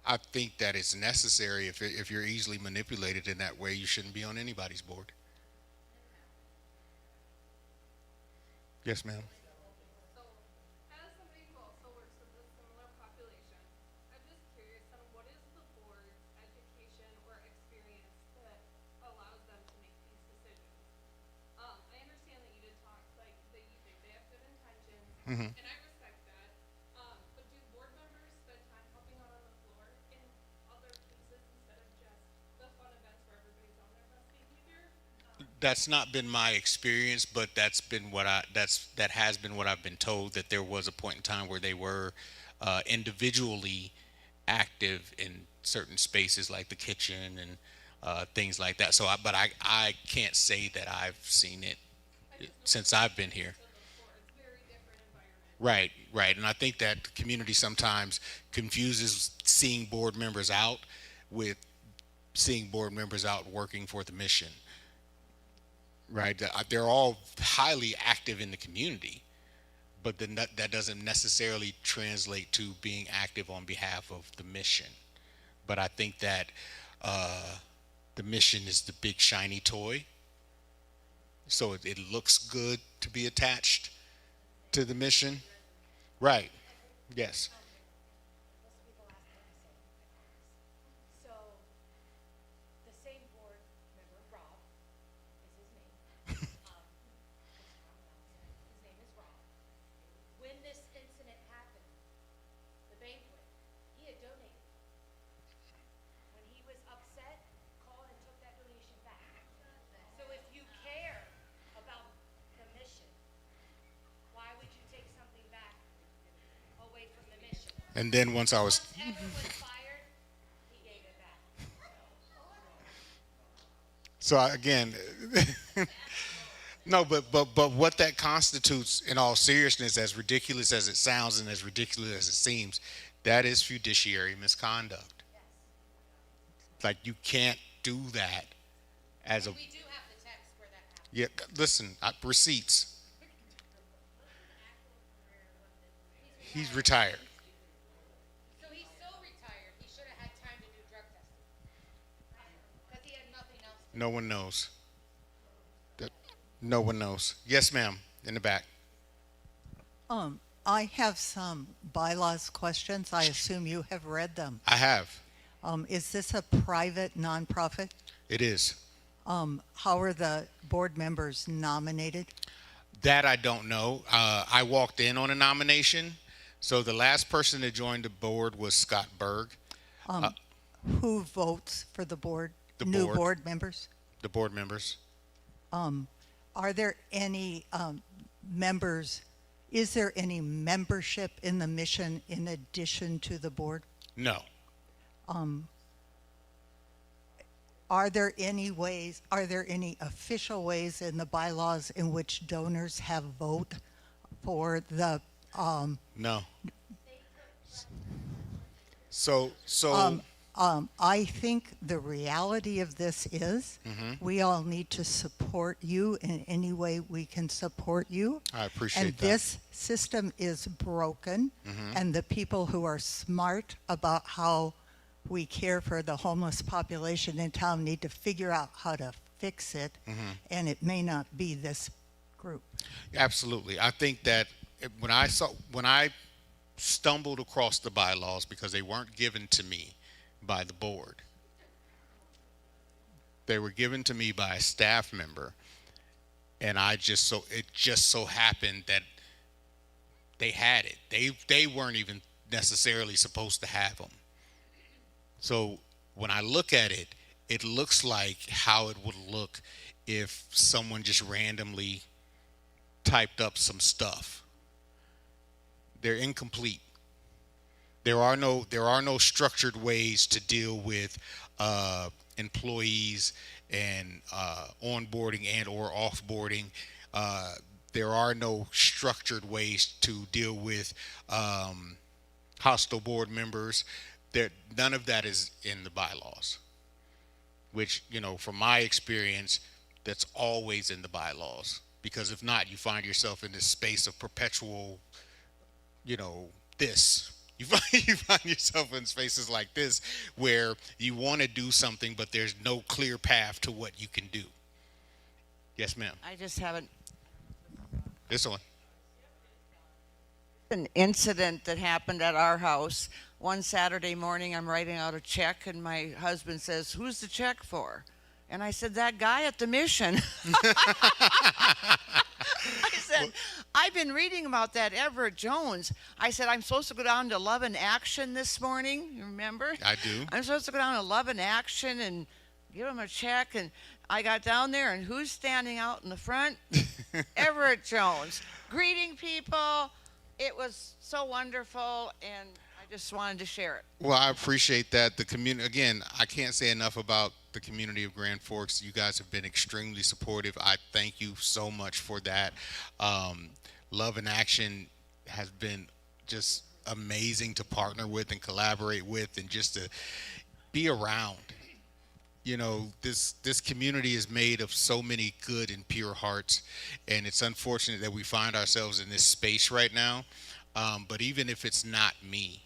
I think that it's necessary. If you're easily manipulated in that way, you shouldn't be on anybody's board. Yes, ma'am. So, as somebody who also works with a similar population, I'm just curious on what is the board's education or experience that allows them to make these decisions? I understand that you did talk like that you think they have good intentions, and I respect that. But do board members spend time helping out on the floor in other cases instead of just the fun events where everybody's on their best behavior? That's not been my experience, but that has been what I've been told, that there was a point in time where they were individually active in certain spaces like the kitchen and things like that. But I can't say that I've seen it since I've been here. It's very different environment. Right, right. And I think that the community sometimes confuses seeing board members out with seeing board members out working for the mission. Right. They're all highly active in the community, but then that doesn't necessarily translate to being active on behalf of the mission. But I think that the mission is the big shiny toy. So it looks good to be attached to the mission. Right. Yes. So, the same board member, Rob, is his name. His name is Rob. When this incident happened, the banquet, he had donated. When he was upset, called and took that donation back. So if you care about the mission, why would you take something back away from the mission? And then once I was Once Evan was fired, he gave it back. so again, no, but what that constitutes, in all seriousness, as ridiculous as it sounds and as ridiculous as it seems, that is fiduciary misconduct. Like, you can't do that as a. We do have the text where that happened. Yeah, listen, receipts. He's retired. So he's so retired, he should have had time to do drug testing. Because he had nothing else to do. No one knows. No one knows. Yes, ma'am, in the back. I have some bylaws questions. I assume you have read them. I have. Is this a private nonprofit? It is. How are the board members nominated? That I don't know. I walked in on a nomination. So the last person that joined the board was Scott Berg. Who votes for the board? The New board. board members? The board members. Are there any members? Is there any membership in the mission in addition to the board? No. Are there any official ways in the bylaws in which donors have vote for the, No. So I think the reality of this is we all need to support you in any way we can support you. I appreciate and that. this system is broken, and the people who are smart about how we care for the homeless population in town need to figure out how to fix it, and it may not be this group. Absolutely. I think that when I stumbled across the bylaws, because they weren't given to me by the board, They were given to me by a staff member, and it just so happened that they had it. They weren't even necessarily supposed to have them. So when I look at it, it looks like how it would look if someone just randomly typed up some stuff. They're incomplete. There are no structured ways to deal with employees and onboarding and or offboarding. There are no structured ways to deal with hostile board members. None of that is in the bylaws, which, from my experience, that's always in the bylaws, because if not, you find yourself in this space of perpetual, this. You find yourself in spaces like this where you want to do something, but there's no clear path to what you can do. Yes, ma'am. I just haven't. This one. An incident that happened at our house. One Saturday morning, I'm writing out a check, and my husband says, "Who's the check for?" And I said, "That guy at the mission." I said, "I've been reading about that Everett Jones." I said, "I'm supposed to go down to Love and Action this morning." You remember? I do. I'm supposed to go down to Love and Action and give him a check. And I got down there, and who's standing out in the front? Everett Jones, greeting people. It was so wonderful, and I just wanted to share it. Well, I appreciate that. The community, again, I can't say enough about the community of Grand Forks. You guys have been extremely supportive. I thank you so much for that. Love and Action has been just amazing to partner with and collaborate with, and just to be around. This community is made of so many good and pure hearts, and it's unfortunate that we find ourselves in this space right now. But even if it's not me,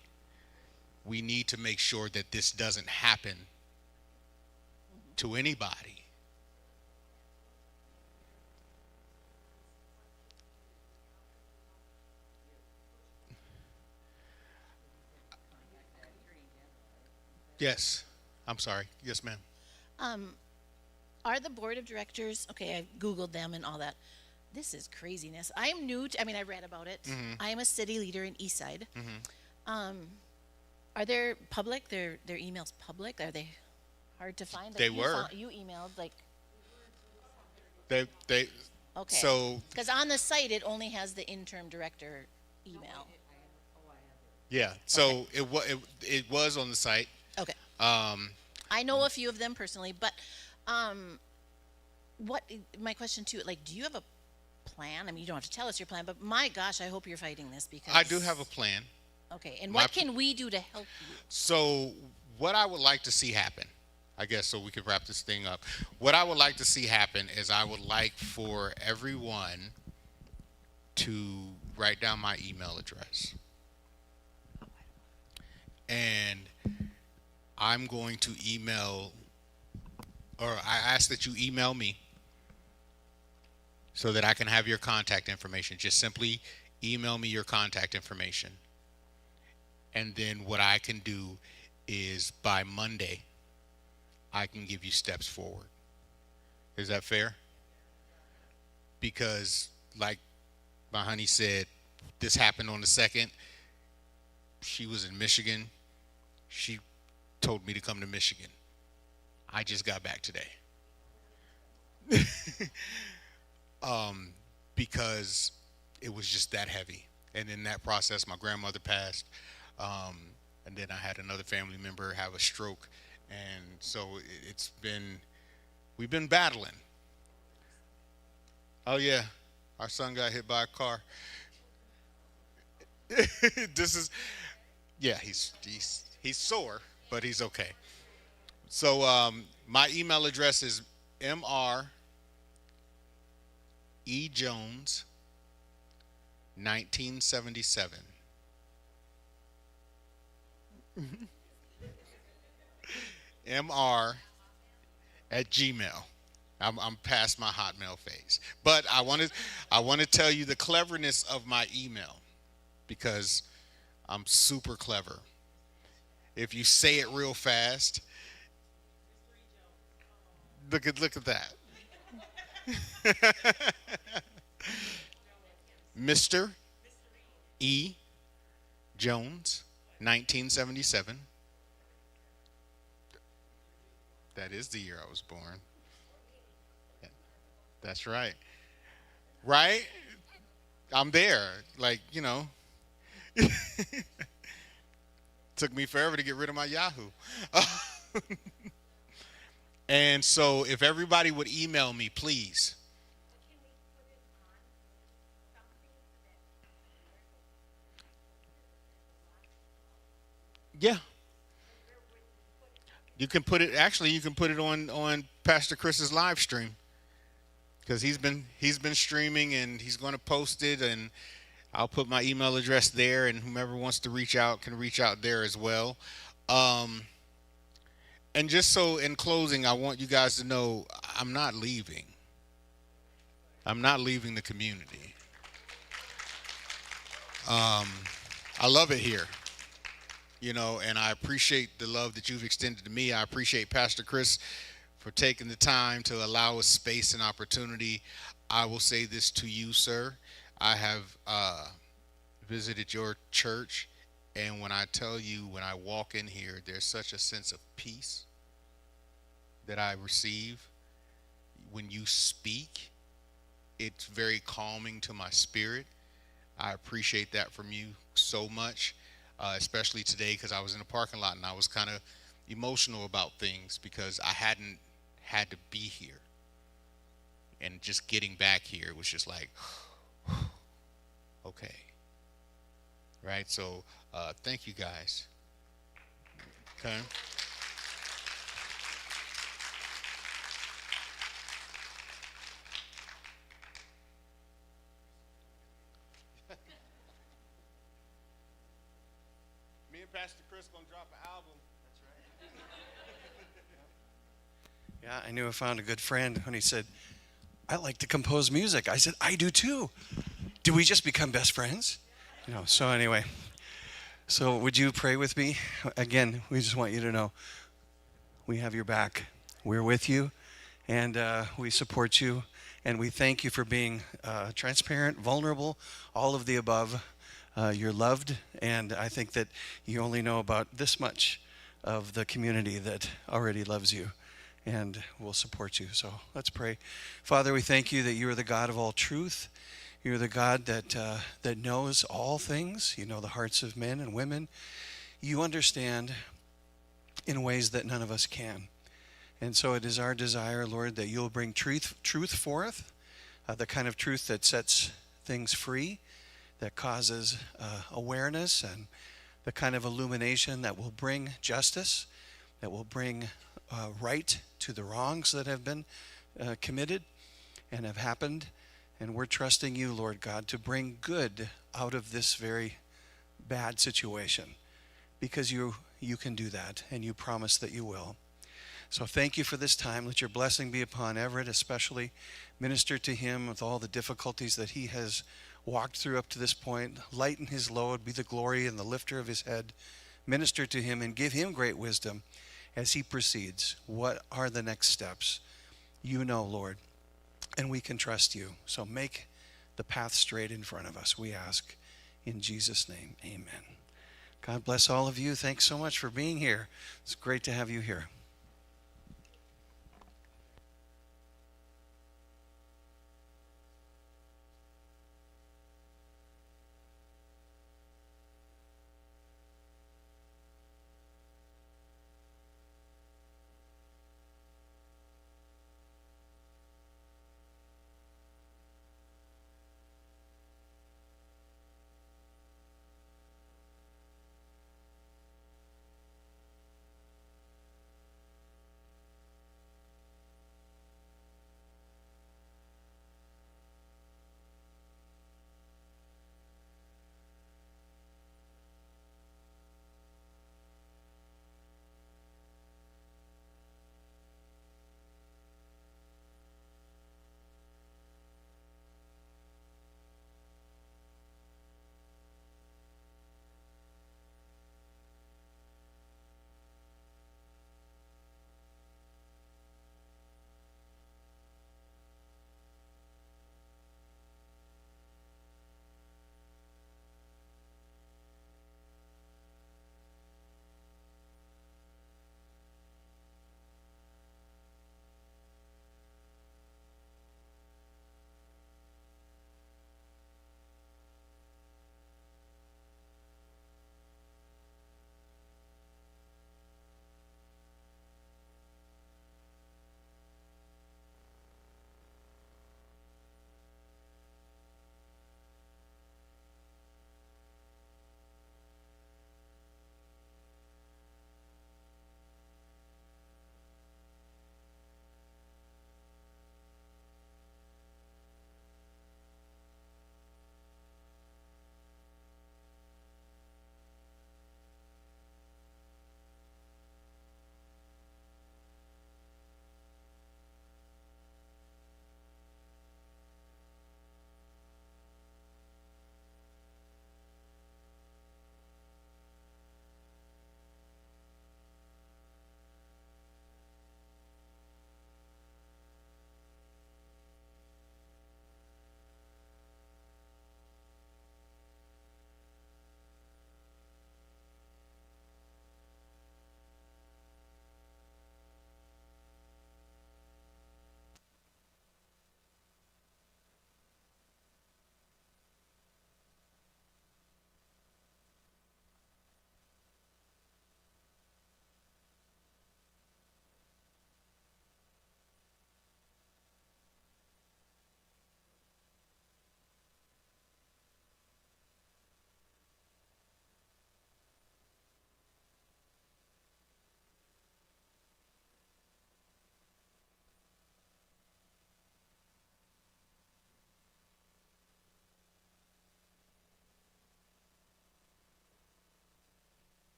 we need to make sure that this doesn't happen to anybody. Yes. I'm sorry. Yes, ma'am. Are the board of directors, okay, I Googled them and all that. This is craziness. I am new to, I read about it. Mm-hmm. I am a city leader in Eastside. Mm-hmm. Are they public? Their emails public? Are they hard to find? They were. You emailed, They okay. So because on the site it only has the interim director email. yeah. So it was on the site. Okay. I know a few of them personally, but what my question too, do you have a plan? You don't have to tell us your plan, but my gosh, I hope you're fighting this, because I do have a plan. Okay, and what can we do to help you? So what I would like to see happen, I guess, so we could wrap this thing up. What I would like to see happen is I would like for everyone to write down my email address. And I'm going to email, or I ask that you email me so that I can have your contact information. Just simply email me your contact information. And then what I can do is by Monday, I can give you steps forward. Is that fair? Because like my honey said, this happened on the 2nd. She was in Michigan. She told me to come to Michigan. I just got back today. Because it was just that heavy. And in that process, my grandmother passed. And then I had another family member have a stroke. And so we've been battling. Oh yeah, our son got hit by a car. He's sore, but he's okay. So my email address is mrejones1977 mr@gmail. I'm past my Hotmail phase, but I want to tell you the cleverness of my email, because I'm super clever. If you say it real fast, Look at that. Mr. E. Jones, 1977. That is the year I was born. That's right. Right? I'm there. Like, took me forever to get rid of my Yahoo. And so if everybody would email me, please. Yeah. You can put it on Pastor Chris's live stream. Because he's been streaming and he's going to post it, and I'll put my email address there, and whomever wants to reach out can reach out there as well. And just so in closing, I want you guys to know I'm not leaving. I'm not leaving the community. I love it here. And I appreciate the love that you've extended to me. I appreciate Pastor Chris for taking the time to allow us space and opportunity. I will say this to you, sir. I have visited your church, and when I tell you, when I walk in here, there's such a sense of peace that I receive. When you speak, it's very calming to my spirit. I appreciate that from you so much, especially today, because I was in a parking lot and I was kind of emotional about things because I hadn't had to be here. And just getting back here was just like, okay. Right? So thank you guys. Okay. Me and Pastor Chris gonna drop an album. That's right. Yeah, I knew I found a good friend when he said, I like to compose music. I said, I do too. Did we just become best friends? So anyway, so would you pray with me? Again, we just want you to know we have your back. We're with you, and we support you, and we thank you for being transparent, vulnerable, all of the above. You're loved, and I think that you only know about this much of the community that already loves you and will support you. So let's pray. Father, we thank you that you are the God of all truth. You're the God that knows all things. You know the hearts of men and women. You understand in ways that none of us can. And so it is our desire, Lord, that you'll bring truth forth, the kind of truth that sets things free, that causes awareness, and the kind of illumination that will bring justice, that will bring right to the wrongs that have been committed and have happened. And we're trusting you, Lord God, to bring good out of this very bad situation, because you can do that, and you promise that you will. So thank you for this time. Let your blessing be upon Everett, especially. Minister to him with all the difficulties that he has walked through up to this point. Lighten his load, be the glory and the lifter of his head. Minister to him and give him great wisdom as he proceeds. What are the next steps? You know, Lord, and we can trust you. So make the path straight in front of us, we ask. In Jesus' name, amen. God bless all of you. Thanks so much for being here. It's great to have you here.